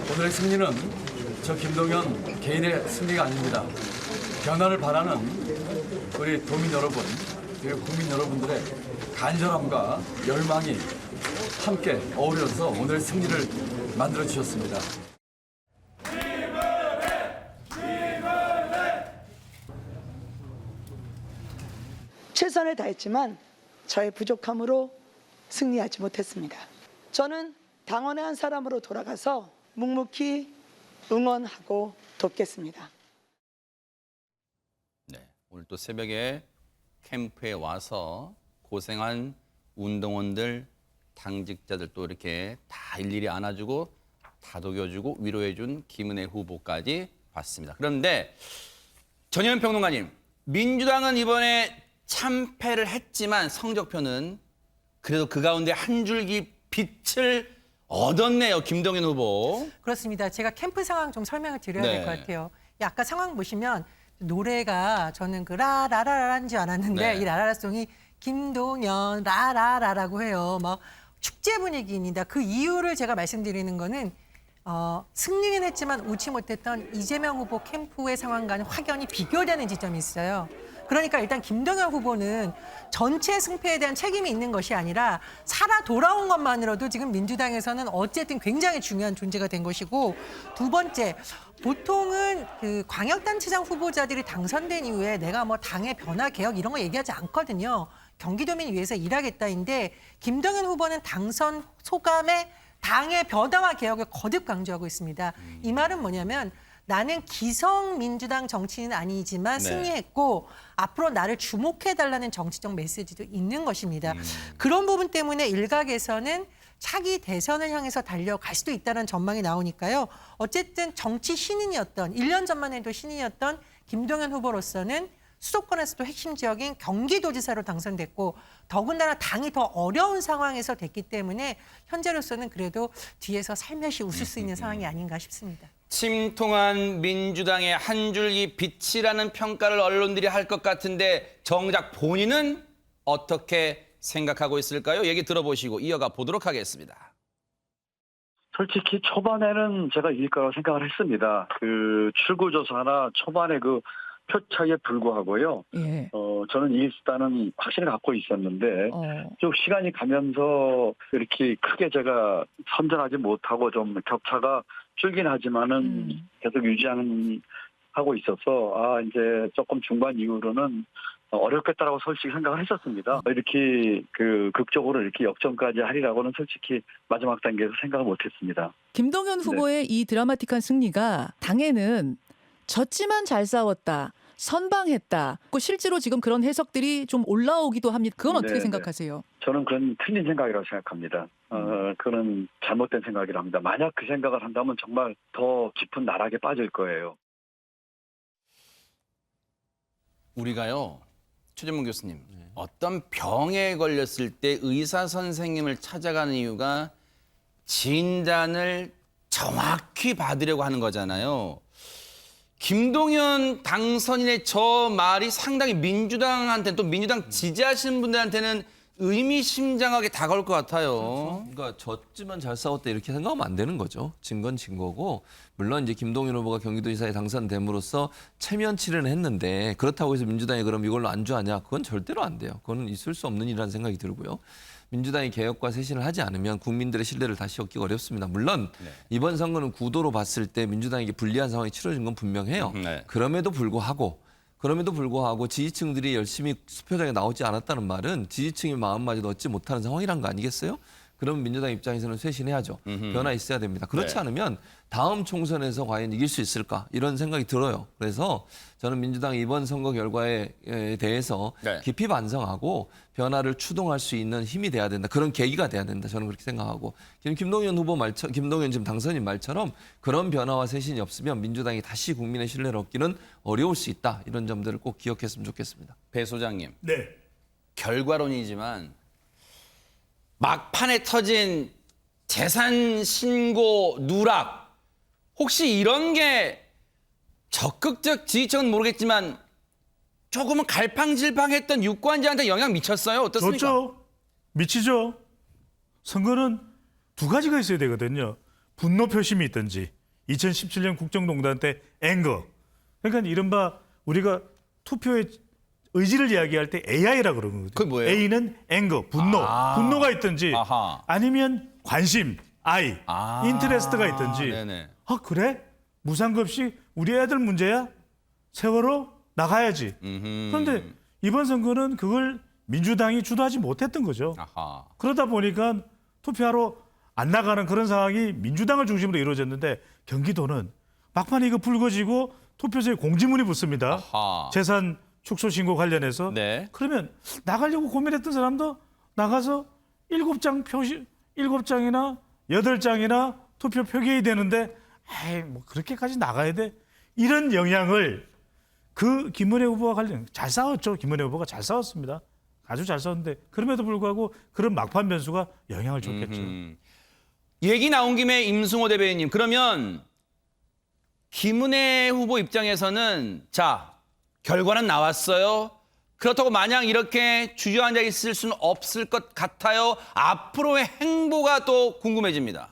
오늘의 승리는 저 김동연 개인의 승리가 아닙니다. 변화를 바라는 우리 도민 여러분, 그리고 국민 여러분들의 간절함과 열망이 함께 어우러서 오늘의 승리를 만들어 주셨습니다. 최선을 다했지만 저의 부족함으로 승리하지 못했습니다. 저는 당원의 한 사람으로 돌아가서 묵묵히 응원하고 돕겠습니다. 네, 오늘 또 새벽에 캠프에 와서 고생한 운동원들, 당직자들 또 이렇게 다 일일이 안아주고 다독여주고 위로해준 김은혜 후보까지 봤습니다. 그런데 전혜연 평론가님, 민주당은 이번에 참패를 했지만 성적표는 그래도 그 가운데 한 줄기 빛을 얻었네요, 김동연 후보. 그렇습니다. 제가 캠프 상황 좀 설명을 드려야 네. 될 것 같아요. 아까 상황 보시면 노래가 저는 그 라라라라인 줄 알았는데 네. 이 라라라송이 김동연 라라라라고 해요. 막 축제 분위기입니다. 그 이유를 제가 말씀드리는 거는 승리는 했지만 우치 못했던 이재명 후보 캠프의 상황과는 확연히 비교되는 지점이 있어요. 그러니까 일단 김동연 후보는 전체 승패에 대한 책임이 있는 것이 아니라 살아 돌아온 것만으로도 지금 민주당에서는 어쨌든 굉장히 중요한 존재가 된 것이고, 두 번째, 보통은 그 광역단체장 후보자들이 당선된 이후에 내가 뭐 당의 변화 개혁 이런 거 얘기하지 않거든요. 경기도민을 위해서 일하겠다인데 김동연 후보는 당선 소감에 당의 변화와 개혁을 거듭 강조하고 있습니다. 이 말은 뭐냐면 나는 기성 민주당 정치인은 아니지만 승리했고 앞으로 나를 주목해달라는 정치적 메시지도 있는 것입니다. 그런 부분 때문에 일각에서는 차기 대선을 향해서 달려갈 수도 있다는 전망이 나오니까요. 어쨌든 정치 신인이었던 1년 전만 해도 신인이었던 김동연 후보로서는 수도권에서도 핵심 지역인 경기도지사로 당선됐고 더군다나 당이 더 어려운 상황에서 됐기 때문에 현재로서는 그래도 뒤에서 살며시 웃을 수 있는 상황이 아닌가 싶습니다. 침통한 민주당의 한 줄기 빛이라는 평가를 언론들이 할 것 같은데 정작 본인은 어떻게 생각하고 있을까요? 얘기 들어보시고 이어가 보도록 하겠습니다. 솔직히 초반에는 제가 이길 거라고 생각을 했습니다. 그 출구조사나 초반에 그 표차에 불구하고요. 예. 저는 이길 수 있다는 확신을 갖고 있었는데 쭉 시간이 가면서 이렇게 크게 제가 선전하지 못하고 좀 격차가 줄긴 하지만은 계속 하고 있어서 이제 조금 중반 이후로는 어렵겠다라고 솔직히 생각을 했었습니다. 이렇게 그 극적으로 이렇게 역전까지 하리라고는 솔직히 마지막 단계에서 생각을 못했습니다. 김동연 후보의 이 드라마틱한 승리가 당에는 졌지만 잘 싸웠다. 선방했다. 실제로 지금 그런 해석들이 좀 올라오기도 합니다. 그건 어떻게 네, 생각하세요? 저는 그건 틀린 생각이라고 생각합니다. 그건 잘못된 생각이라 합니다. 만약 그 생각을 한다면 정말 더 깊은 나락에 빠질 거예요. 우리가요, 최재문 교수님, 어떤 병에 걸렸을 때 의사 선생님을 찾아가는 이유가 진단을 정확히 받으려고 하는 거잖아요. 김동연 당선인의 저 말이 상당히 민주당한테 또 민주당 지지하시는 분들한테는 의미심장하게 다가올 것 같아요. 그러니까 졌지만 잘 싸웠다 이렇게 생각하면 안 되는 거죠. 진 건 진 거고 물론 이제 김동연 후보가 경기도지사에 당선됨으로써 체면치레는 했는데 그렇다고 해서 민주당이 그럼 이걸로 안주하냐? 그건 절대로 안 돼요. 그건 있을 수 없는 일이라는 생각이 들고요. 민주당이 개혁과 쇄신을 하지 않으면 국민들의 신뢰를 다시 얻기가 어렵습니다. 물론 이번 선거는 구도로 봤을 때 민주당에게 불리한 상황이 치러진 건 분명해요. 그럼에도 불구하고 지지층들이 열심히 투표장에 나오지 않았다는 말은 지지층의 마음마저도 얻지 못하는 상황이란 거 아니겠어요? 그럼 민주당 입장에서는 쇄신해야죠. 변화 있어야 됩니다. 그렇지 않으면 다음 총선에서 과연 이길 수 있을까 이런 생각이 들어요. 그래서 저는 민주당 이번 선거 결과에 대해서 깊이 반성하고 변화를 추동할 수 있는 힘이 돼야 된다. 그런 계기가 돼야 된다. 저는 그렇게 생각하고 김동연 지금 당선인 말처럼 그런 변화와 쇄신이 없으면 민주당이 다시 국민의 신뢰를 얻기는 어려울 수 있다. 이런 점들을 꼭 기억했으면 좋겠습니다. 배 소장님. 네. 결과론이지만 막판에 터진 재산 신고 누락 혹시 이런 게 적극적 지지층은 모르겠지만 조금은 갈팡질팡했던 유권자한테 영향 미쳤어요? 어떻습니까? 좋죠. 미치죠. 선거는 두 가지가 있어야 되거든요. 분노 표심이 있든지 2017년 국정농단 때 앵거. 그러니까 이른바 우리가 투표의 의지를 이야기할 때 AI라고 그러는 거거든요. 그게 뭐예요? A는 앵거, 분노. 분노가 있든지 아니면 관심, I, 인터레스트가 있든지. 그래? 무상급식 우리 애들 문제야? 세월호 나가야지. 그런데 이번 선거는 그걸 민주당이 주도하지 못했던 거죠. 그러다 보니까 투표하러 안 나가는 그런 상황이 민주당을 중심으로 이루어졌는데 경기도는 막판에 이거 불거지고 투표소에 공지문이 붙습니다. 재산 축소 신고 관련해서. 그러면 나가려고 고민했던 사람도 나가서 7장이나 8장이나 투표 표기해야 되는데 뭐 그렇게까지 나가야 돼? 이런 영향을 그 김은혜 후보와 관련 잘 싸웠죠. 김은혜 후보가 잘 싸웠습니다. 아주 잘 싸웠는데 그럼에도 불구하고 그런 막판 변수가 영향을 줬겠죠. 얘기 나온 김에 임승호 대변인님, 그러면 김은혜 후보 입장에서는 자, 결과는 나왔어요. 그렇다고 마냥 이렇게 주저앉아 있을 수는 없을 것 같아요. 앞으로의 행보가 또 궁금해집니다.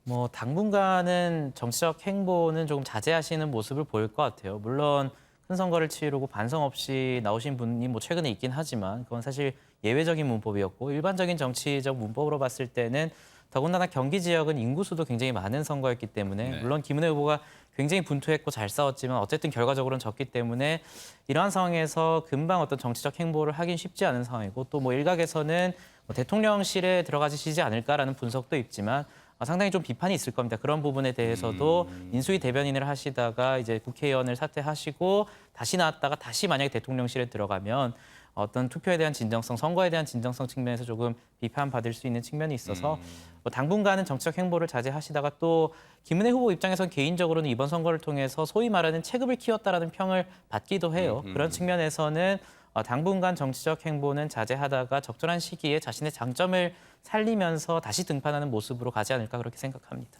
뭐 당분간은 정치적 행보는 조금 자제하시는 모습을 보일 것 같아요. 물론 큰 선거를 치르고 반성 없이 나오신 분이 뭐 최근에 있긴 하지만 그건 사실 예외적인 문법이었고 일반적인 정치적 문법으로 봤을 때는 더군다나 경기 지역은 인구수도 굉장히 많은 선거였기 때문에 물론 김은혜 후보가 굉장히 분투했고 잘 싸웠지만 어쨌든 결과적으로는 졌기 때문에 이러한 상황에서 금방 어떤 정치적 행보를 하긴 쉽지 않은 상황이고 또 뭐 일각에서는 뭐 대통령실에 들어가시지 않을까라는 분석도 있지만 상당히 좀 비판이 있을 겁니다. 그런 부분에 대해서도 인수위 대변인을 하시다가 이제 국회의원을 사퇴하시고 다시 나왔다가 다시 만약에 대통령실에 들어가면 어떤 투표에 대한 진정성, 선거에 대한 진정성 측면에서 조금 비판받을 수 있는 측면이 있어서 뭐 당분간은 정치적 행보를 자제하시다가 또 김은혜 후보 입장에서는 개인적으로는 이번 선거를 통해서 소위 말하는 체급을 키웠다라는 평을 받기도 해요. 그런 측면에서는 당분간 정치적 행보는 자제하다가 적절한 시기에 자신의 장점을 살리면서 다시 등판하는 모습으로 가지 않을까 그렇게 생각합니다.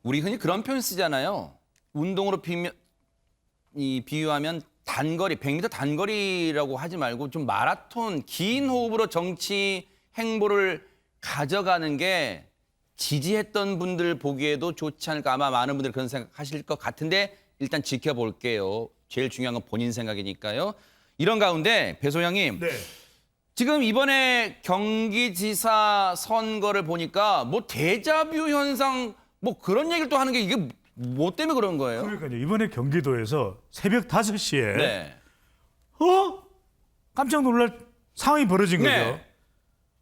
우리 흔히 그런 표현 쓰잖아요. 운동으로 비유하면 단거리, 100m 단거리라고 하지 말고 좀 마라톤, 긴 호흡으로 정치 행보를 가져가는 게 지지했던 분들 보기에도 좋지 않을까. 아마 많은 분들이 그런 생각하실 것 같은데 일단 지켜볼게요. 제일 중요한 건 본인 생각이니까요. 이런 가운데 배 소장님, 지금 이번에 경기지사 선거를 보니까 뭐 데자뷰 현상 뭐 그런 얘기를 또 하는 게 이게 뭐 때문에 그런 거예요? 그러니까요. 이번에 경기도에서 새벽 5시에 깜짝 놀랄 상황이 벌어진 거죠.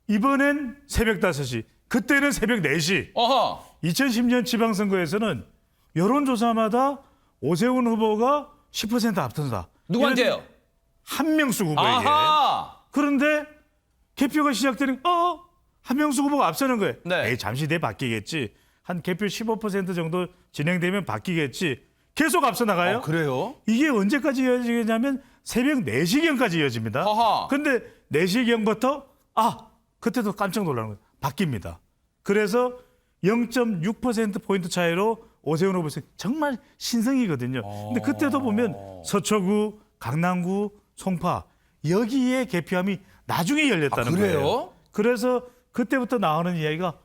이번엔 새벽 5시, 그때는 새벽 4시. 2010년 지방선거에서는 여론조사마다 오세훈 후보가 10% 앞선다. 누구한테요? 한명숙 후보에게. 아하! 그런데 개표가 시작되는 한명숙 후보가 앞서는 거예요. 네. 에이, 잠시 뒤에 바뀌겠지. 한 개표 15% 정도 진행되면 바뀌겠지. 계속 앞서 나가요. 그래요? 이게 언제까지 이어지냐면 새벽 4시경까지 이어집니다. 근데 4시경부터 그때도 깜짝 놀라는 거예요. 바뀝니다. 그래서 0.6%포인트 차이로 오세훈 후보 정말 신성이거든요. 근데 그때도 보면 서초구, 강남구, 송파 여기에 개표함이 나중에 열렸다는 그래요? 거예요. 그래서 그때부터 나오는 이야기가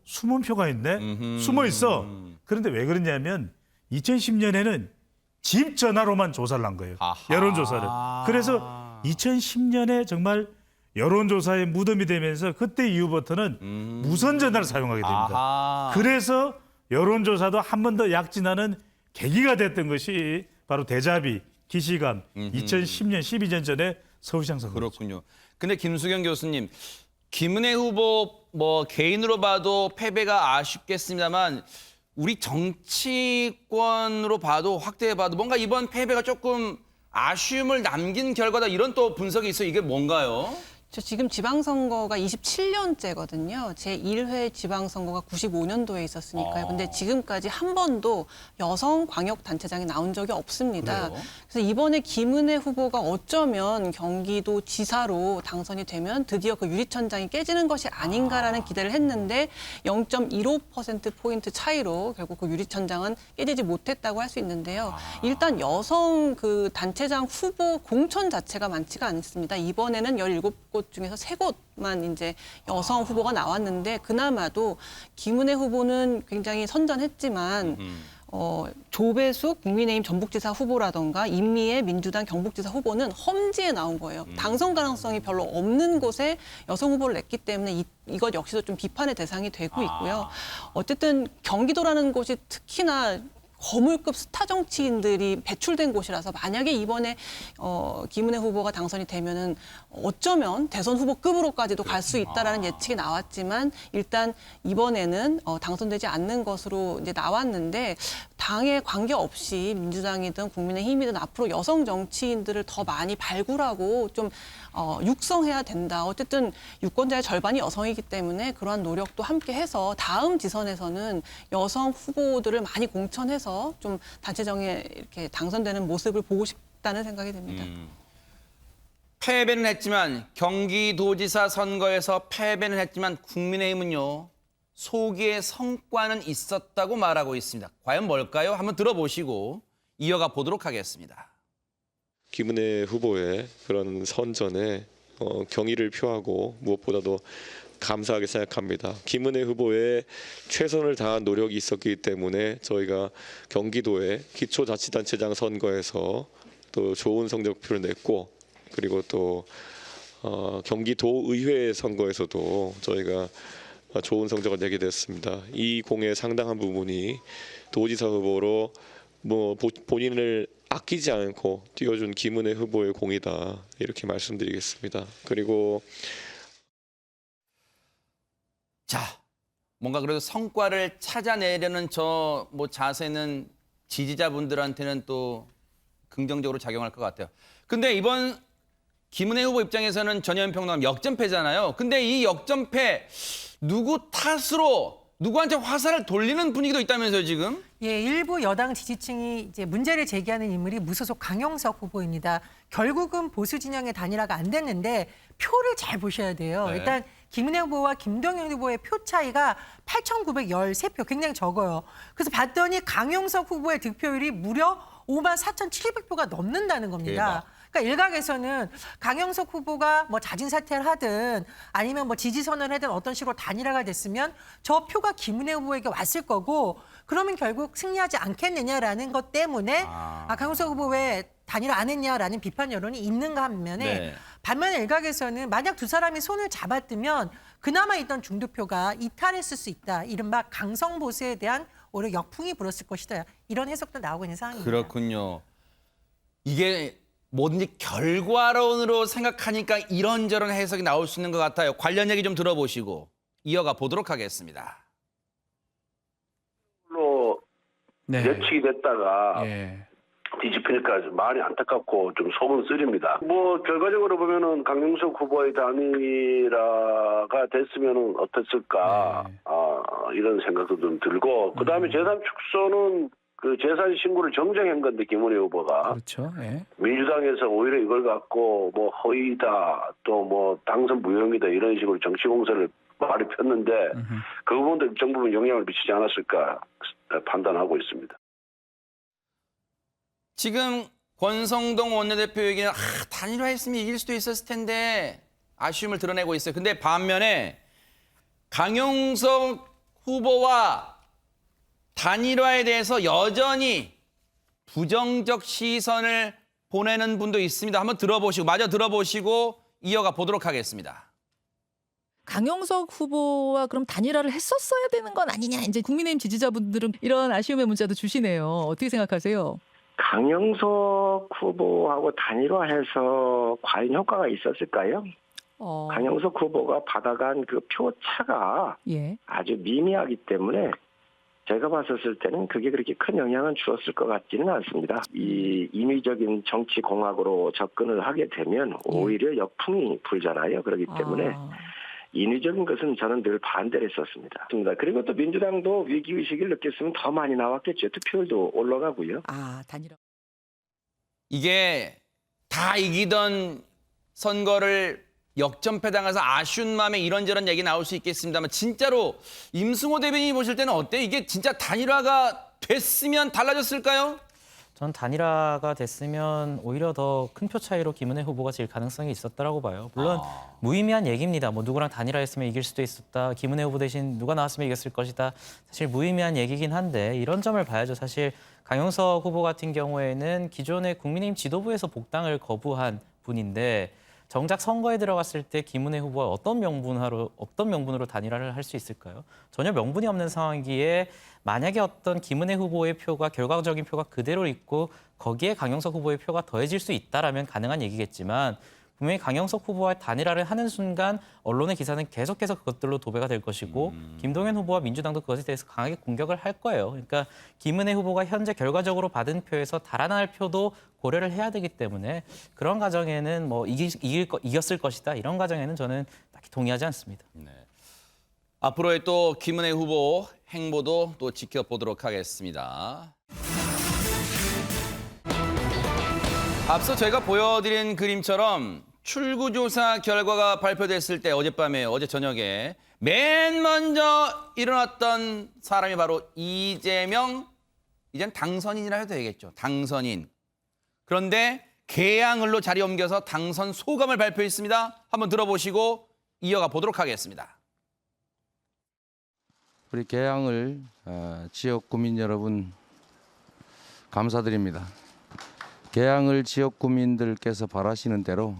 숨은 표가 있네. 숨어 있어. 그런데 왜 그러냐면 2010년에는 집 전화로만 조사를 한 거예요. 여론조사를. 그래서 2010년에 정말 여론조사의 무덤이 되면서 그때 이후부터는 무선 전화를 사용하게 됩니다. 그래서 여론조사도 한 번 더 약진하는 계기가 됐던 것이 바로 대자비, 기시감 2010년 12년 전에 서울시장 선거. 그렇군요. 근데 김수경 교수님, 김은혜 후보 뭐 개인으로 봐도 패배가 아쉽겠습니다만 우리 정치권으로 봐도 확대해 봐도 뭔가 이번 패배가 조금 아쉬움을 남긴 결과다 이런 또 분석이 있어요. 이게 뭔가요? 저 지금 지방선거가 27년째거든요. 제1회 지방선거가 95년도에 있었으니까요. 근데 지금까지 한 번도 여성 광역단체장이 나온 적이 없습니다. 그래요? 그래서 이번에 김은혜 후보가 어쩌면 경기도 지사로 당선이 되면 드디어 그 유리천장이 깨지는 것이 아닌가라는 기대를 했는데 0.15%포인트 차이로 결국 그 유리천장은 깨지지 못했다고 할 수 있는데요. 일단 여성 그 단체장 후보 공천 자체가 많지가 않습니다. 이번에는 17곳 중에서 3곳만 이제 여성 후보가 나왔는데 그나마도 김은혜 후보는 굉장히 선전했지만 조배숙 국민의힘 전북지사 후보라던가 임미애 민주당 경북지사 후보는 험지에 나온 거예요. 당선 가능성이 별로 없는 곳에 여성 후보를 냈기 때문에 이것 역시도 좀 비판의 대상이 되고 있고요. 어쨌든 경기도라는 곳이 특히나 거물급 스타 정치인들이 배출된 곳이라서 만약에 이번에 김은혜 후보가 당선이 되면은 어쩌면 대선 후보급으로까지도 갈 수 있다라는 예측이 나왔지만 일단 이번에는 당선되지 않는 것으로 이제 나왔는데 당에 관계없이 민주당이든 국민의힘이든 앞으로 여성 정치인들을 더 많이 발굴하고 좀 육성해야 된다. 어쨌든 유권자의 절반이 여성이기 때문에 그러한 노력도 함께 해서 다음 지선에서는 여성 후보들을 많이 공천해서 좀 단체정에 이렇게 당선되는 모습을 보고 싶다는 생각이 듭니다. 패배는 했지만 경기도지사 선거에서 패배는 했지만 국민의힘은요. 소기의 성과는 있었다고 말하고 있습니다. 과연 뭘까요? 한번 들어보시고 이어가 보도록 하겠습니다. 김은혜 후보의 그런 선전에 경의를 표하고 무엇보다도 감사하게 생각합니다. 김은혜 후보의 최선을 다한 노력이 있었기 때문에 저희가 경기도의 기초자치단체장 선거에서 또 좋은 성적표를 냈고 그리고 또 경기도의회 선거에서도 저희가 좋은 성적을 내게 됐습니다. 이 공의 상당한 부분이 도지사 후보로 본인을 아끼지 않고 뛰어준 김은혜 후보의 공이다 이렇게 말씀드리겠습니다. 그리고 자, 뭔가 그래도 성과를 찾아내려는 저 자세는 지지자분들한테는 또 긍정적으로 작용할 것 같아요. 근데 이번 김은혜 후보 입장에서는 전혜연 평론가 역전패잖아요. 근데 이 역전패 누구 탓으로 누구한테 화살을 돌리는 분위기도 있다면서요, 지금? 예, 일부 여당 지지층이 이제 문제를 제기하는 인물이 무소속 강영석 후보입니다. 결국은 보수 진영의 단일화가 안 됐는데 표를 잘 보셔야 돼요. 네. 일단 김은혜 후보와 김동연 후보의 표 차이가 8,913표, 굉장히 적어요. 그래서 봤더니 강영석 후보의 득표율이 무려 54,700표가 넘는다는 겁니다. 대박. 그러니까 일각에서는 강영석 후보가 뭐 자진 사퇴를 하든 아니면 뭐 지지 선언을 하든 어떤 식으로 단일화가 됐으면 저 표가 김은혜 후보에게 왔을 거고 그러면 결국 승리하지 않겠느냐라는 것 때문에 강영석 후보 왜 단일화 안 했냐라는 비판 여론이 있는가 한 면에 반면에 일각에서는 만약 두 사람이 손을 잡았으면 그나마 있던 중도표가 이탈했을 수 있다. 이른바 강성 보수에 대한 오히려 역풍이 불었을 것이다. 이런 해석도 나오고 있는 상황입니다. 그렇군요. 이게 뭐든지 결과론으로 생각하니까 이런저런 해석이 나올 수 있는 것 같아요. 관련 얘기 좀 들어보시고 이어가 보도록 하겠습니다. 예측이 됐다가 뒤집히니까 많이 안타깝고 좀 속은 쓰립니다. 뭐 결과적으로 보면은 강용석 후보의 단일화가 됐으면 어땠을까 이런 생각도 좀 들고 그다음에 재산 축소는 그 재산 신고를 정정한 건데 김은혜 후보가 그렇죠. 예. 민주당에서 오히려 이걸 갖고 뭐 허위다 또 뭐 당선 무용이다 이런 식으로 정치 공세를 말이 폈는데 그 부분도 일정 부분 영향을 미치지 않았을까 판단하고 있습니다. 지금 권성동 원내대표에게는 단일화했으면 이길 수도 있었을 텐데 아쉬움을 드러내고 있어요. 근데 반면에 강용석 후보와 단일화에 대해서 여전히 부정적 시선을 보내는 분도 있습니다. 한번 들어보시고 마저 들어보시고 이어가 보도록 하겠습니다. 강용석 후보와 그럼 단일화를 했었어야 되는 건 아니냐. 이제 국민의힘 지지자분들은 이런 아쉬움의 문자도 주시네요. 어떻게 생각하세요? 강용석 후보하고 단일화해서 과연 효과가 있었을까요? 강용석 후보가 받아간 그 표차가 예. 아주 미미하기 때문에 제가 봤었을 때는 그게 그렇게 큰 영향은 주었을 것 같지는 않습니다. 이 인위적인 정치 공학으로 접근을 하게 되면 오히려 역풍이 불잖아요. 그렇기 때문에 인위적인 것은 저는 늘 반대를 했었습니다. 그리고 또 민주당도 위기의식을 느꼈으면 더 많이 나왔겠죠. 투표율도 올라가고요. 단일화. 이게 다 이기던 선거를 역전패당해서 아쉬운 마음에 이런저런 얘기 나올 수 있겠습니다만 진짜로 임승호 대변인이 보실 때는 어때요? 이게 진짜 단일화가 됐으면 달라졌을까요? 전 단일화가 됐으면 오히려 더 큰 표 차이로 김은혜 후보가 질 가능성이 있었다라고 봐요. 물론 무의미한 얘기입니다. 뭐 누구랑 단일화했으면 이길 수도 있었다. 김은혜 후보 대신 누가 나왔으면 이겼을 것이다. 사실 무의미한 얘기긴 한데 이런 점을 봐야죠. 사실 강용석 후보 같은 경우에는 기존의 국민의힘 지도부에서 복당을 거부한 분인데 정작 선거에 들어갔을 때 김은혜 후보가 어떤 명분으로 단일화를 할 수 있을까요? 전혀 명분이 없는 상황이기에 만약에 어떤 김은혜 후보의 표가 결과적인 표가 그대로 있고 거기에 강용석 후보의 표가 더해질 수 있다라면 가능한 얘기겠지만 분명히 강용석 후보와 단일화를 하는 순간 언론의 기사는 계속해서 그것들로 도배가 될 것이고 김동연 후보와 민주당도 그것에 대해서 강하게 공격을 할 거예요. 그러니까 김은혜 후보가 현재 결과적으로 받은 표에서 달아날 표도 고려를 해야 되기 때문에 그런 과정에는 뭐 이겼을 것이다 이런 과정에는 저는 딱히 동의하지 않습니다. 네. 앞으로의 또 김은혜 후보 행보도 또 지켜보도록 하겠습니다. 앞서 제가 보여드린 그림처럼 출구조사 결과가 발표됐을 때 어제 저녁에 맨 먼저 일어났던 사람이 바로 이재명, 이젠 당선인이라 해도 되겠죠. 당선인. 그런데 개항을로 자리 옮겨서 당선 소감을 발표했습니다. 한번 들어보시고 이어가 보도록 하겠습니다. 우리 개항을 지역 구민 여러분 감사드립니다. 개항을 지역 구민들께서 바라시는 대로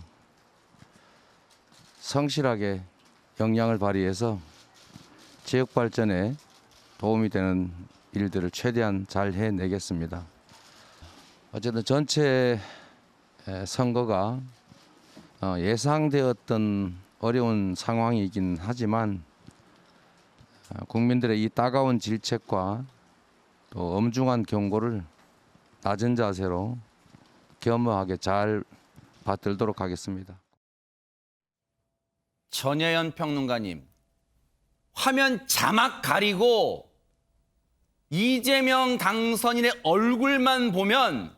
성실하게 역량을 발휘해서 지역 발전에 도움이 되는 일들을 최대한 잘 해내겠습니다. 어쨌든 전체 선거가 예상되었던 어려운 상황이긴 하지만 국민들의 이 따가운 질책과 또 엄중한 경고를 낮은 자세로 겸허하게 잘 받들도록 하겠습니다. 전혜연 평론가님, 화면 자막 가리고 이재명 당선인의 얼굴만 보면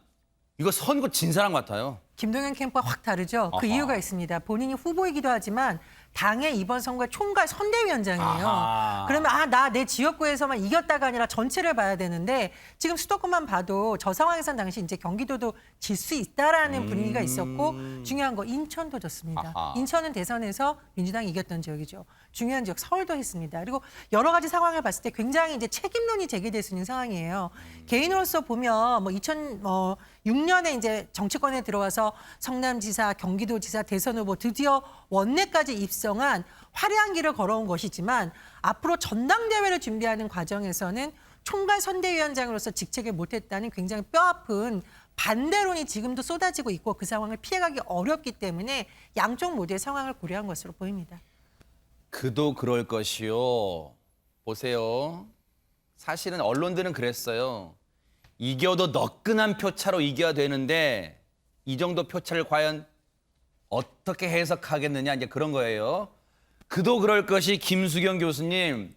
이거 선거 진 사람 같아요. 김동연 캠프가 확 다르죠. 그 이유가 있습니다. 본인이 후보이기도 하지만 당의 이번 선거의 총괄 선대위원장이에요. 그러면 나 내 지역구에서만 이겼다가 아니라 전체를 봐야 되는데 지금 수도권만 봐도 저 상황에선 당시 이제 경기도도 질 수 있다라는 분위기가 있었고 중요한 거 인천도 졌습니다. 인천은 대선에서 민주당이 이겼던 지역이죠. 중요한 지역 서울도 했습니다. 그리고 여러 가지 상황을 봤을 때 굉장히 이제 책임론이 제기될 수 있는 상황이에요. 개인으로서 보면 뭐 2006년에 이제 정치권에 들어와서 성남지사, 경기도지사, 대선 후보 드디어 원내까지 입성한 화려한 길을 걸어온 것이지만 앞으로 전당대회를 준비하는 과정에서는 총괄 선대위원장으로서 직책을 못했다는 굉장히 뼈아픈 반대론이 지금도 쏟아지고 있고 그 상황을 피해가기 어렵기 때문에 양쪽 모두의 상황을 고려한 것으로 보입니다. 그도 그럴 것이요. 보세요. 사실은 언론들은 그랬어요. 이겨도 너끈한 표차로 이겨야 되는데 이 정도 표차를 과연 어떻게 해석하겠느냐 이제 그런 거예요. 그도 그럴 것이 김수경 교수님.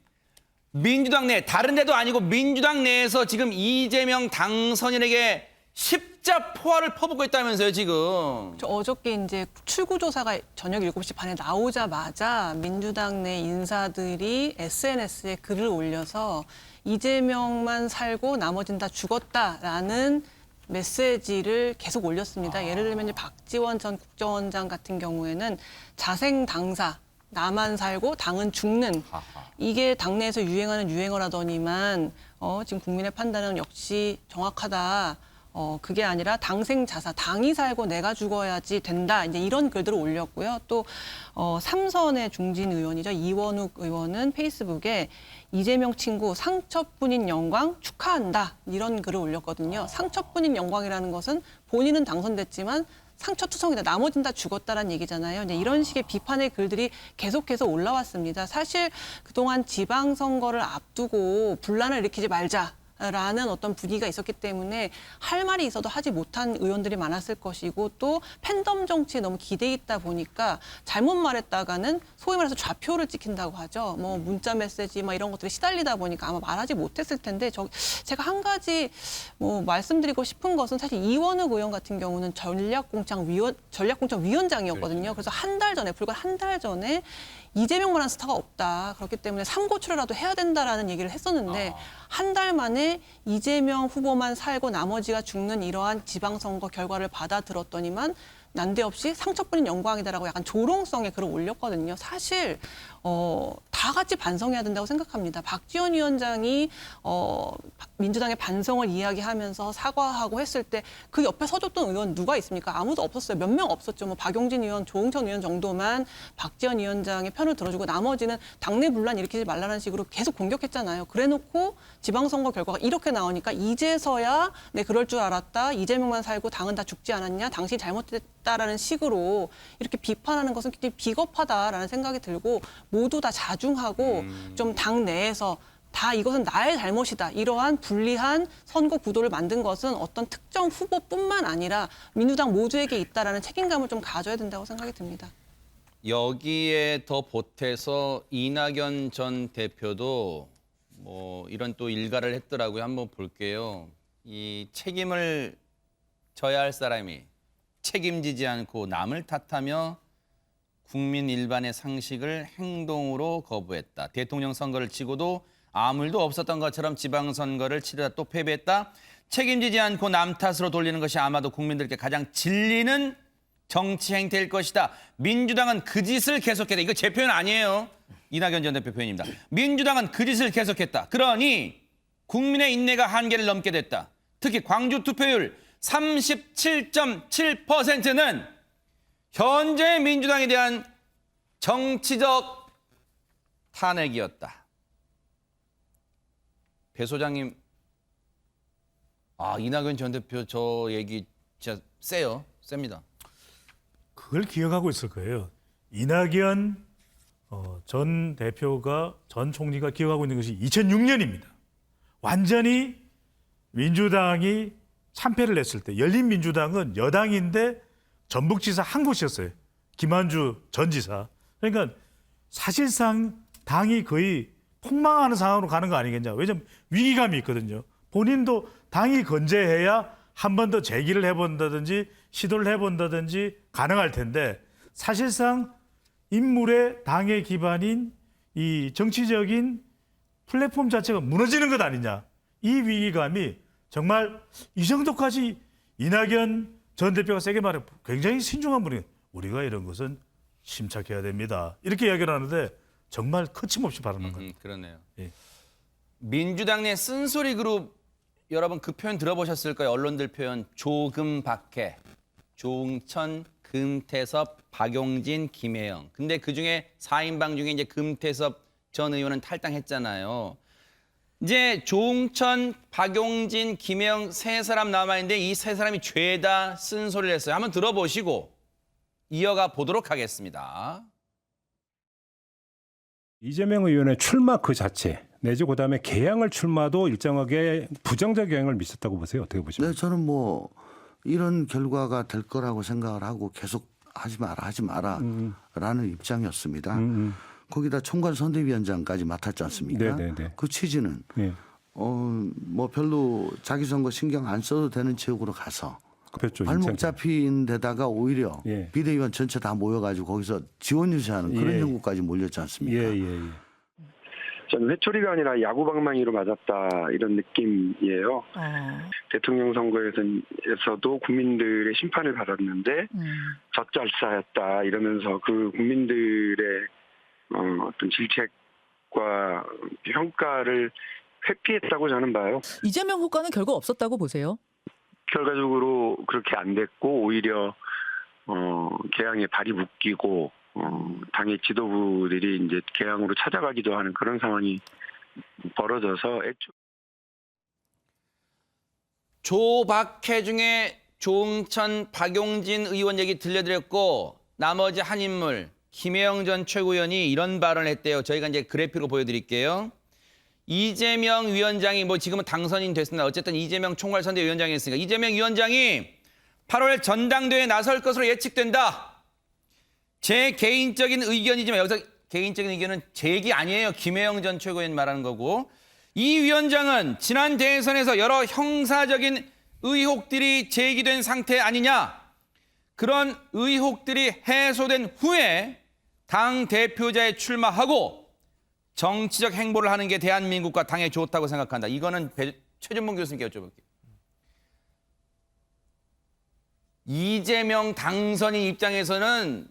민주당 내 다른 데도 아니고 민주당 내에서 지금 이재명 당선인에게 십자포화를 퍼붓고 있다면서요 지금. 저 어저께 이제 출구조사가 저녁 7시 반에 나오자마자 민주당 내 인사들이 SNS에 글을 올려서 이재명만 살고 나머지는 다 죽었다라는 메시지를 계속 올렸습니다. 예를 들면 이제 박지원 전 국정원장 같은 경우에는 자생 당사, 나만 살고 당은 죽는, 이게 당내에서 유행하는 유행어라더니만 지금 국민의 판단은 역시 정확하다. 그게 아니라 당생자사, 당이 살고 내가 죽어야지 된다. 이제 이런 글들을 올렸고요. 또 삼선의 중진 의원이죠. 이원욱 의원은 페이스북에 이재명 친구 상처뿐인 영광 축하한다. 이런 글을 올렸거든요. 상처뿐인 영광이라는 것은 본인은 당선됐지만 상처투성이다. 나머지는 다 죽었다라는 얘기잖아요. 이제 이런 식의 비판의 글들이 계속해서 올라왔습니다. 사실 그동안 지방선거를 앞두고 분란을 일으키지 말자. 라는 어떤 분위기가 있었기 때문에 할 말이 있어도 하지 못한 의원들이 많았을 것이고 또 팬덤 정치에 너무 기대 있다 보니까 잘못 말했다가는 소위 말해서 좌표를 찍힌다고 하죠. 뭐 문자 메시지 막 이런 것들이 시달리다 보니까 아마 말하지 못했을 텐데 제가 한 가지 뭐 말씀드리고 싶은 것은 사실 이원욱 의원 같은 경우는 전략공천 위원장이었거든요. 그래서 불과 한 달 전에 이재명만한 스타가 없다. 그렇기 때문에 삼고초려라도 해야 된다라는 얘기를 했었는데 한 달 만에 이재명 후보만 살고 나머지가 죽는 이러한 지방선거 결과를 받아들었더니만 난데없이 상처뿐인 영광이다라고 약간 조롱성의 글을 올렸거든요. 사실 다 같이 반성해야 된다고 생각합니다. 박지원 위원장이 민주당의 반성을 이야기하면서 사과하고 했을 때 그 옆에 서줬던 의원 누가 있습니까? 아무도 없었어요. 몇 명 없었죠. 뭐 박용진 의원, 조응천 의원 정도만 박지원 위원장의 편을 들어주고 나머지는 당내 분란 일으키지 말라는 식으로 계속 공격했잖아요. 그래놓고 지방선거 결과가 이렇게 나오니까 이제서야 그럴 줄 알았다. 이재명만 살고 당은 다 죽지 않았냐. 당신이 잘못됐다라는 식으로 이렇게 비판하는 것은 굉장히 비겁하다라는 생각이 들고 모두 다 자중하고 좀 당 내에서 다 이것은 나의 잘못이다. 이러한 불리한 선거 구도를 만든 것은 어떤 특정 후보뿐만 아니라 민주당 모두에게 있다라는 책임감을 좀 가져야 된다고 생각이 듭니다. 여기에 더 보태서 이낙연 전 대표도 뭐 이런 또 일가를 했더라고요. 한번 볼게요. 이 책임을 져야 할 사람이 책임지지 않고 남을 탓하며 국민 일반의 상식을 행동으로 거부했다. 대통령 선거를 치고도 아무 일도 없었던 것처럼 지방선거를 치르다 또 패배했다. 책임지지 않고 남 탓으로 돌리는 것이 아마도 국민들께 가장 진리는 정치 행태일 것이다. 민주당은 그 짓을 계속했다. 이거 제 표현 아니에요. 이낙연 전 대표 표현입니다. 민주당은 그 짓을 계속했다. 그러니 국민의 인내가 한계를 넘게 됐다. 특히 광주 투표율 37.7%는 현재 민주당에 대한 정치적 탄핵이었다. 배 소장님, 이낙연 전 대표 저 얘기 진짜 세요. 셉니다. 그걸 기억하고 있을 거예요. 이낙연 전 대표가 전 총리가 기억하고 있는 것이 2006년입니다. 완전히 민주당이 참패를 했을 때 열린민주당은 여당인데 전북지사 한 곳이었어요. 김한주 전 지사. 그러니까 사실상 당이 거의 폭망하는 상황으로 가는 거 아니겠냐. 왜냐하면 위기감이 있거든요. 본인도 당이 건재해야 한 번 더 재기를 해본다든지 시도를 해본다든지 가능할 텐데 사실상 인물의 당의 기반인 이 정치적인 플랫폼 자체가 무너지는 것 아니냐. 이 위기감이 정말 이 정도까지 이낙연 전 대표가 세게 말해 굉장히 신중한 분이 우리가 이런 것은 심착해야 됩니다. 이렇게 이야기를 하는데 정말 거침없이 바라는 거예요. 그러네요. 예. 민주당 내 쓴소리 그룹 여러분 그 표현 들어보셨을 거예요. 언론들 표현 조금박해, 조응천, 금태섭, 박용진, 김혜영. 근데 그중에 4인방 중에 이제 금태섭 전 의원은 탈당했잖아요. 이제 조응천, 박용진, 김혜영 세 사람 남아있는데 이 세 사람이 죄다 쓴소리를 했어요. 한번 들어보시고 이어가 보도록 하겠습니다. 이재명 의원의 출마 그 자체 내지 그다음에 개항을 출마도 일정하게 부정적 영향을 미쳤다고 보세요. 어떻게 보십니까? 네, 저는 뭐 이런 결과가 될 거라고 생각을 하고 계속 하지 마라라는 입장이었습니다. 거기다 총괄선대위원장까지 맡았지 않습니까? 네네네. 그 취지는 네. 뭐 별로 자기 선거 신경 안 써도 되는 지역으로 가서 그렇죠. 발목 잡힌 데다가 오히려 예. 비대위원 전체 다 모여가지고 거기서 지원 유세하는 그런 예. 형국까지 몰렸지 않습니까? 저는 회초리가 아니라 야구방망이로 맞았다 이런 느낌이에요. 대통령 선거에서도 국민들의 심판을 받았는데 젖잘싸였다 이러면서 그 국민들의 어떤 질책과 평가를 회피했다고 저는 봐요. 이재명 후보는 결과 없었다고 보세요? 결과적으로 그렇게 안 됐고 오히려 개항에 발이 묶이고 당의 지도부들이 이제 개항으로 찾아가기도 하는 그런 상황이 벌어져서 조박해 중에 조응천, 박용진 의원 얘기 들려드렸고 나머지 한 인물 김혜영 전 최고위원이 이런 발언을 했대요. 저희가 이제 그래픽으로 보여드릴게요. 이재명 위원장이 뭐 지금은 당선인 됐습니다. 어쨌든 이재명 총괄선대위원장이었으니까 이재명 위원장이 8월 전당대회에 나설 것으로 예측된다. 제 개인적인 의견이지만 여기서 개인적인 의견은 제 얘기 아니에요. 김혜영 전 최고위원 말하는 거고 이 위원장은 지난 대선에서 여러 형사적인 의혹들이 제기된 상태 아니냐. 그런 의혹들이 해소된 후에 당 대표자에 출마하고 정치적 행보를 하는 게 대한민국과 당에 좋다고 생각한다. 이거는 최준봉 교수님께 여쭤볼게요. 이재명 당선인 입장에서는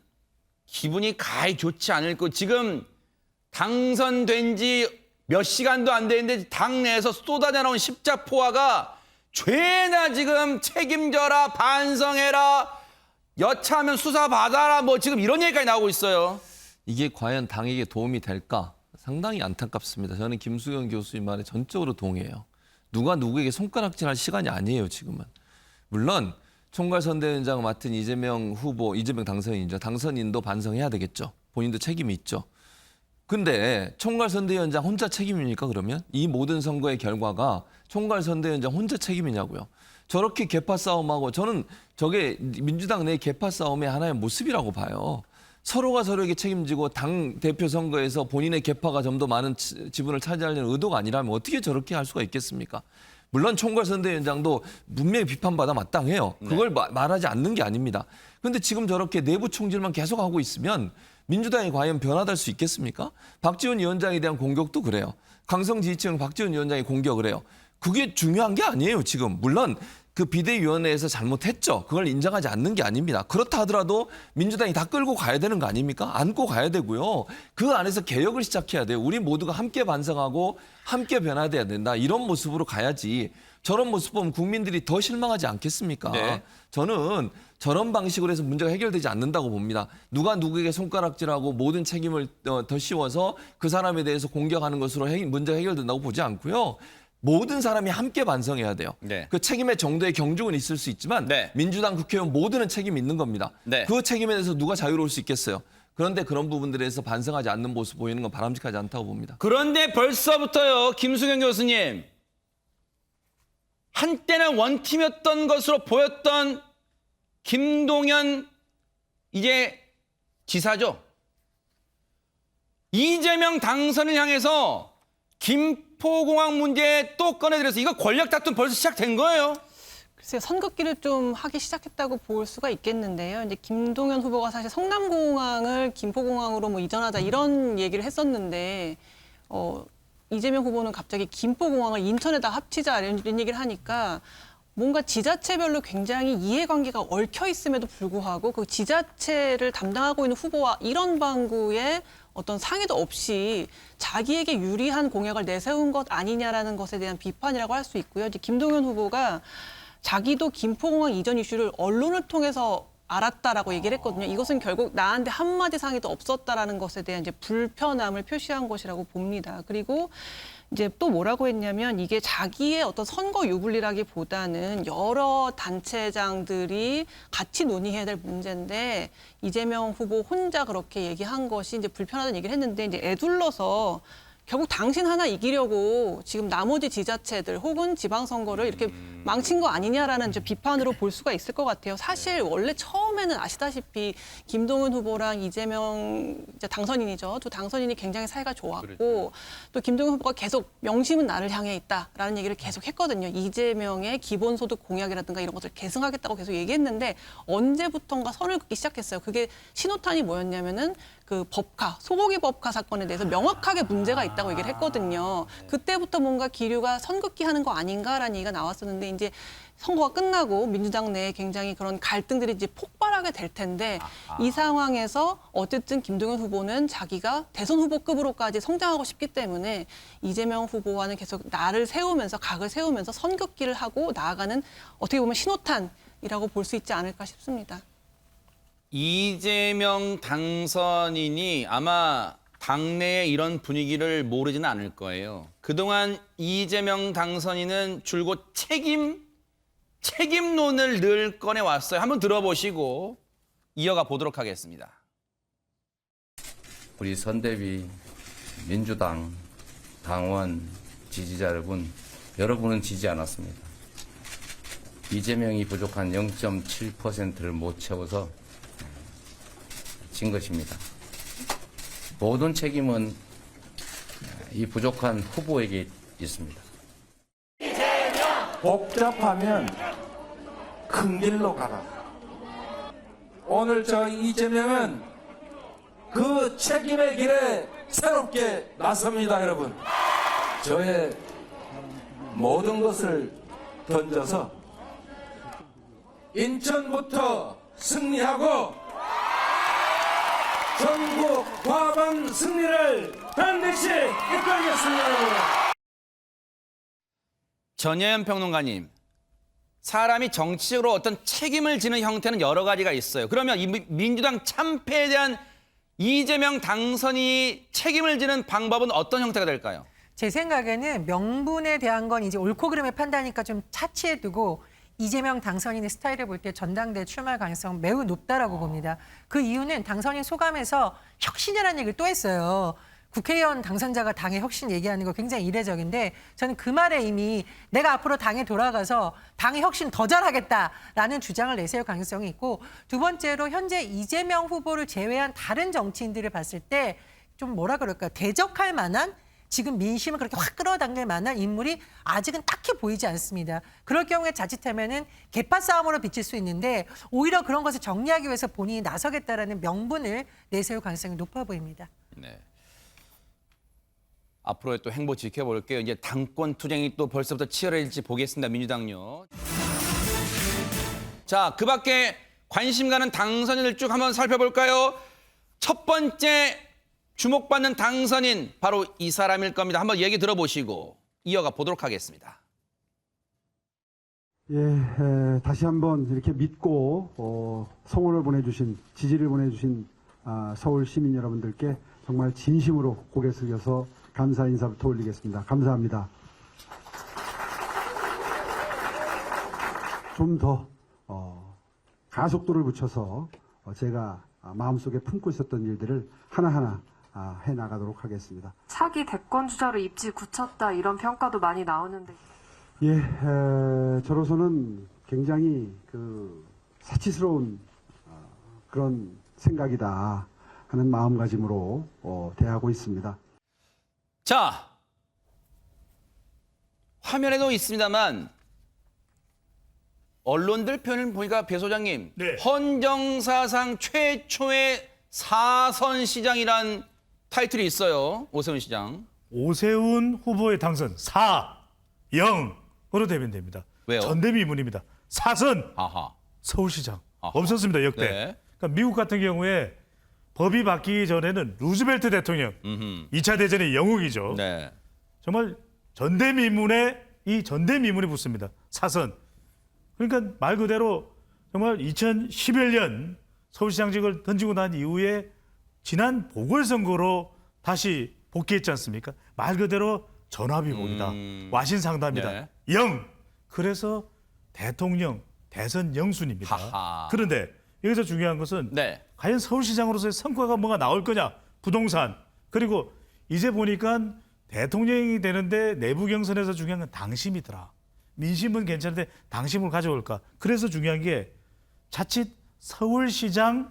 기분이 가히 좋지 않을 거. 지금 당선된 지 몇 시간도 안 되는데 당내에서 쏟아져 나온 십자포화가 죄나 지금 책임져라, 반성해라, 여차하면 수사받아라 뭐 지금 이런 얘기까지 나오고 있어요. 이게 과연 당에게 도움이 될까? 상당히 안타깝습니다. 저는 김수경 교수님 말에 전적으로 동의해요. 누가 누구에게 손가락질할 시간이 아니에요, 지금은. 물론 총괄선대위원장을 맡은 이재명 후보, 이재명 당선인이죠. 당선인도 반성해야 되겠죠. 본인도 책임이 있죠. 근데 총괄선대위원장 혼자 책임입니까, 그러면? 이 모든 선거의 결과가 총괄선대위원장 혼자 책임이냐고요. 저렇게 계파 싸움하고 저는 저게 민주당 내 계파 싸움의 하나의 모습이라고 봐요. 서로가 서로에게 책임지고 당 대표 선거에서 본인의 계파가 좀 더 많은 지분을 차지하려는 의도가 아니라면 어떻게 저렇게 할 수가 있겠습니까? 물론 총괄선대위원장도 분명히 비판받아 마땅해요. 그걸 말하지 않는 게 아닙니다. 그런데 지금 저렇게 내부 총질만 계속하고 있으면 민주당이 과연 변화될 수 있겠습니까? 박지원 위원장에 대한 공격도 그래요. 강성 지지층 박지원 위원장이 공격을 해요. 그게 중요한 게 아니에요, 지금. 물론 그 비대위원회에서 잘못했죠. 그걸 인정하지 않는 게 아닙니다. 그렇다 하더라도 민주당이 다 끌고 가야 되는 거 아닙니까? 안고 가야 되고요. 그 안에서 개혁을 시작해야 돼요. 우리 모두가 함께 반성하고 함께 변화돼야 된다. 이런 모습으로 가야지. 저런 모습 보면 국민들이 더 실망하지 않겠습니까? 네. 저는 저런 방식으로 해서 문제가 해결되지 않는다고 봅니다. 누가 누구에게 손가락질하고 모든 책임을 더 씌워서 그 사람에 대해서 공격하는 것으로 문제가 해결된다고 보지 않고요. 모든 사람이 함께 반성해야 돼요. 네. 그 책임의 정도의 경중은 있을 수 있지만 민주당 국회의원 모두는 책임이 있는 겁니다. 그 책임에 대해서 누가 자유로울 수 있겠어요. 그런데 그런 부분들에서 반성하지 않는 모습 보이는 건 바람직하지 않다고 봅니다. 그런데 벌써부터요, 김수경 교수님. 한때는 원팀이었던 것으로 보였던 김동연 이제 지사죠. 이재명 당선을 향해서 김포공항 문제 또 꺼내들여서 이거 권력 다툼 벌써 시작된 거예요. 글쎄요, 선긋기를 좀 하기 시작했다고 볼 수가 있겠는데요. 이제 김동연 후보가 사실 성남공항을 김포공항으로 뭐 이전하자 이런 얘기를 했었는데 이재명 후보는 갑자기 김포공항을 인천에다 합치자 이런 얘기를 하니까 뭔가 지자체별로 굉장히 이해관계가 얽혀 있음에도 불구하고 그 지자체를 담당하고 있는 후보와 이런 방구에 어떤 상의도 없이 자기에게 유리한 공약을 내세운 것 아니냐라는 것에 대한 비판이라고 할 수 있고요. 이제 김동연 후보가 자기도 김포공항 이전 이슈를 언론을 통해서 알았다라고 얘기를 했거든요. 이것은 결국 나한테 한마디 상의도 없었다라는 것에 대한 이제 불편함을 표시한 것이라고 봅니다. 그리고 이제 또 뭐라고 했냐면 이게 자기의 어떤 선거 유불리라기보다는 여러 단체장들이 같이 논의해야 될 문제인데 이재명 후보 혼자 그렇게 얘기한 것이 이제 불편하다는 얘기를 했는데 이제 애둘러서 결국 당신 하나 이기려고 지금 나머지 지자체들 혹은 지방선거를 이렇게 망친 거 아니냐라는 비판으로 볼 수가 있을 것 같아요. 사실 원래 처음에는 아시다시피 김동연 후보랑 이재명 당선인이죠. 두 당선인이 굉장히 사이가 좋았고 또 김동연 후보가 계속 명심은 나를 향해 있다라는 얘기를 계속 했거든요. 이재명의 기본소득 공약이라든가 이런 것을 계승하겠다고 계속 얘기했는데 언제부턴가 선을 긋기 시작했어요. 그게 신호탄이 뭐였냐면은 그 법카, 소고기 법카 사건에 대해서 명확하게 문제가 있다고 얘기를 했거든요. 그때부터 뭔가 기류가 선긋기 하는 거 아닌가라는 얘기가 나왔었는데 이제 선거가 끝나고 민주당 내에 굉장히 그런 갈등들이 이제 폭발하게 될 텐데 이 상황에서 어쨌든 김동연 후보는 자기가 대선 후보급으로까지 성장하고 싶기 때문에 이재명 후보와는 계속 나를 세우면서 각을 세우면서 선긋기를 하고 나아가는 어떻게 보면 신호탄이라고 볼 수 있지 않을까 싶습니다. 이재명 당선인이 아마 당내의 이런 분위기를 모르지는 않을 거예요. 그동안 이재명 당선인은 줄곧 책임론을 늘 꺼내왔어요. 한번 들어보시고 이어가 보도록 하겠습니다. 우리 선대위, 민주당, 당원, 지지자 여러분은 지지 않았습니다. 이재명이 부족한 0.7%를 못 채워서 진 것입니다. 모든 책임은 이 부족한 후보에게 있습니다. 복잡하면 큰 길로 가라. 오늘 저 이재명은 그 책임의 길에 새롭게 나섭니다, 여러분. 저의 모든 것을 던져서 인천부터 승리하고 전국 과반 승리를 반드시 이끌겠습니다. 전예현 평론가님, 사람이 정치적으로 어떤 책임을 지는 형태는 여러 가지가 있어요. 그러면 이 민주당 참패에 대한 이재명 당선인이 책임을 지는 방법은 어떤 형태가 될까요? 제 생각에는 명분에 대한 건 이제 옳고 그름의 판단이니까 좀 차치해 두고 이재명 당선인의 스타일을 볼 때 전당대회 출마 가능성 매우 높다라고 봅니다. 그 이유는 당선인 소감에서 혁신이라는 얘기를 또 했어요. 국회의원 당선자가 당의 혁신 얘기하는 거 굉장히 이례적인데 저는 그 말에 이미 내가 앞으로 당에 돌아가서 당의 혁신 더 잘하겠다라는 주장을 내세울 가능성이 있고 두 번째로 현재 이재명 후보를 제외한 다른 정치인들을 봤을 때 좀 뭐라 그럴까요? 대적할 만한 지금 민심을 그렇게 확 끌어당길 만한 인물이 아직은 딱히 보이지 않습니다. 그럴 경우에 자칫하면은 개파 싸움으로 비칠 수 있는데 오히려 그런 것을 정리하기 위해서 본인이 나서겠다라는 명분을 내세울 가능성이 높아 보입니다. 네. 앞으로의 또 행보 지켜볼게요. 이제 당권 투쟁이 또 벌써부터 치열해질지 보겠습니다. 민주당요. 자, 그 밖에 관심 가는 당선인을 쭉 한번 살펴볼까요? 첫 번째 주목받는 당선인 바로 이 사람일 겁니다. 한번 얘기 들어보시고 이어가 보도록 하겠습니다. 다시 한번 이렇게 믿고 성원을 보내주신 지지를 보내주신 서울 시민 여러분들께 정말 진심으로 고개 숙여서 감사 인사부터 올리겠습니다. 감사합니다. 좀 더 가속도를 붙여서 제가 마음속에 품고 있었던 일들을 하나하나 해나가도록 하겠습니다. 차기 대권 주자로 입지 굳혔다 이런 평가도 많이 나오는데. 저로서는 굉장히 사치스러운 그런 생각이다 하는 마음가짐으로 대하고 있습니다. 자, 화면에도 있습니다만 언론들 표현을 보니까 배 소장님, 네. 헌정사상 최초의 4선 시장이란 타이틀이 있어요. 오세훈 시장. 오세훈 후보의 당선 4-0으로 대변됩니다. 왜요? 전대미문입니다. 4선 서울시장 없었습니다. 역대. 네. 그러니까 미국 같은 경우에 법이 바뀌기 전에는 루즈벨트 대통령 2차 대전의 영웅이죠. 네. 정말 전대미문에 이 전대미문이 붙습니다. 4선. 그러니까 말 그대로 정말 2011년 서울시장직을 던지고 난 이후에 지난 보궐선거로 다시 복귀했지 않습니까? 말 그대로 전화비공이다. 와신상담이다. 네. 0. 그래서 대통령 대선 영순입니다. 하하. 그런데 여기서 중요한 것은 네. 과연 서울시장으로서의 성과가 뭐가 나올 거냐. 부동산. 그리고 이제 보니까 대통령이 되는데 내부 경선에서 중요한 건 당심이더라. 민심은 괜찮은데 당심을 가져올까. 그래서 중요한 게 자칫 서울시장은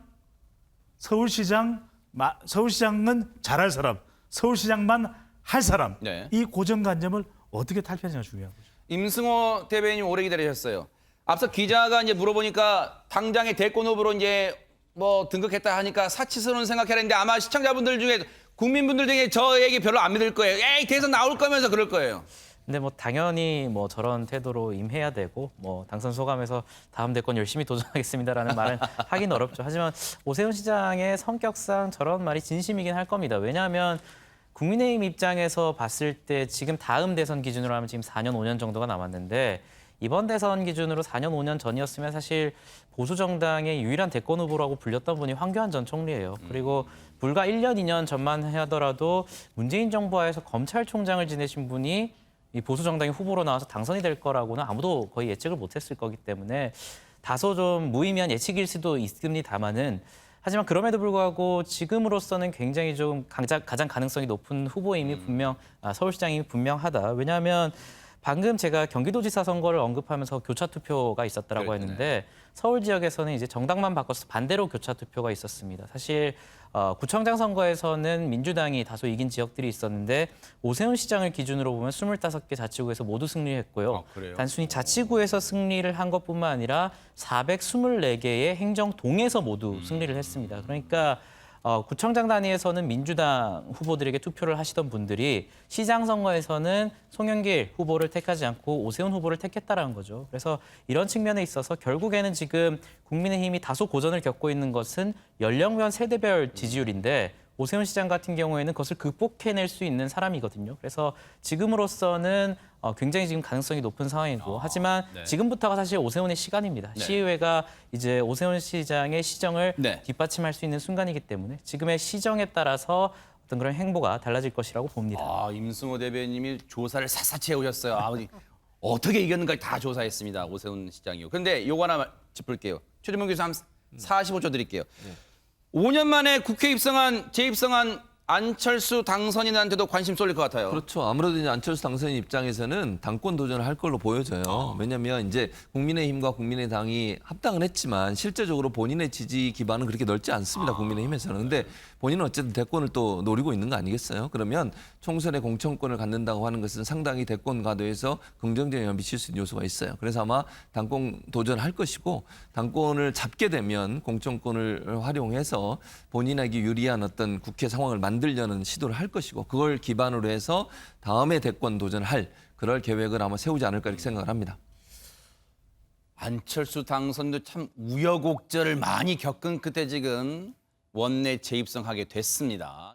잘할 사람, 서울시장만 할 사람. 네. 이 고정관념을 어떻게 탈피하느냐가 중요한 거죠. 임승호 대변인님 오래 기다리셨어요. 앞서 기자가 이제 물어보니까 당장의 대권 후보로 이제 뭐 등극했다 하니까 사치스러운 생각했는데 아마 시청자분들 중에 국민분들 중에 저 얘기 별로 안 믿을 거예요. 에이 대선 나올 거면서 그럴 거예요. 근데 뭐 당연히 뭐 저런 태도로 임해야 되고 뭐 당선 소감에서 다음 대권 열심히 도전하겠습니다라는 말은 하긴 어렵죠. 하지만 오세훈 시장의 성격상 저런 말이 진심이긴 할 겁니다. 왜냐하면 국민의힘 입장에서 봤을 때 지금 다음 대선 기준으로 하면 지금 4년, 5년 정도가 남았는데 이번 대선 기준으로 4년, 5년 전이었으면 사실 보수 정당의 유일한 대권 후보라고 불렸던 분이 황교안 전 총리예요. 그리고 불과 1년, 2년 전만 하더라도 문재인 정부 하에서 검찰총장을 지내신 분이 이 보수 정당의 후보로 나와서 당선이 될 거라고는 아무도 거의 예측을 못했을 거기 때문에 다소 좀 무의미한 예측일 수도 있습니다만은 하지만 그럼에도 불구하고 지금으로서는 굉장히 좀 가장 가능성이 높은 후보임이 서울시장임이 분명하다. 왜냐하면 방금 제가 경기도지사 선거를 언급하면서 교차 투표가 있었다라고 했는데 서울 지역에서는 이제 정당만 바꿔서 반대로 교차 투표가 있었습니다. 사실 구청장 선거에서는 민주당이 다소 이긴 지역들이 있었는데 오세훈 시장을 기준으로 보면 25개 자치구에서 모두 승리했고요. 단순히 자치구에서 승리를 한 것뿐만 아니라 424개의 행정동에서 모두 승리를 했습니다. 그러니까 구청장 단위에서는 민주당 후보들에게 투표를 하시던 분들이 시장 선거에서는 송영길 후보를 택하지 않고 오세훈 후보를 택했다라는 거죠. 그래서 이런 측면에 있어서 결국에는 지금 국민의힘이 다소 고전을 겪고 있는 것은 연령별 세대별 지지율인데 오세훈 시장 같은 경우에는 그것을 극복해낼 수 있는 사람이거든요. 그래서 지금으로서는 굉장히 지금 가능성이 높은 상황이고 하지만 지금부터가 사실 오세훈의 시간입니다. 시의회가 이제 오세훈 시장의 시정을 뒷받침할 수 있는 순간이기 때문에 지금의 시정에 따라서 어떤 그런 행보가 달라질 것이라고 봅니다. 임승호 대변인님이 조사를 샅샅이 해오셨어요. 어떻게 이겼는가 다 조사했습니다. 오세훈 시장이요. 그런데 요거 하나 짚을게요. 최재명 교수 한 45초 드릴게요. 5년 만에 국회 재입성한 안철수 당선인한테도 관심 쏠릴 것 같아요. 그렇죠. 아무래도 이제 안철수 당선인 입장에서는 당권 도전을 할 걸로 보여져요. 왜냐하면 이제 국민의힘과 국민의당이 합당은 했지만 실제적으로 본인의 지지 기반은 그렇게 넓지 않습니다. 국민의힘에서는. 근데 본인은 어쨌든 대권을 또 노리고 있는 거 아니겠어요? 그러면 총선에 공천권을 갖는다고 하는 것은 상당히 대권 가도에서 긍정적인 영향을 미칠 수 있는 요소가 있어요. 그래서 아마 당권 도전을 할 것이고 당권을 잡게 되면 공천권을 활용해서 본인에게 유리한 어떤 국회 상황을 만들려는 시도를 할 것이고 그걸 기반으로 해서 다음에 대권 도전을 할 그럴 계획을 아마 세우지 않을까 이렇게 생각을 합니다. 안철수 당선도 참 우여곡절을 많이 겪은 끝에 지금 원내 재입성하게 됐습니다.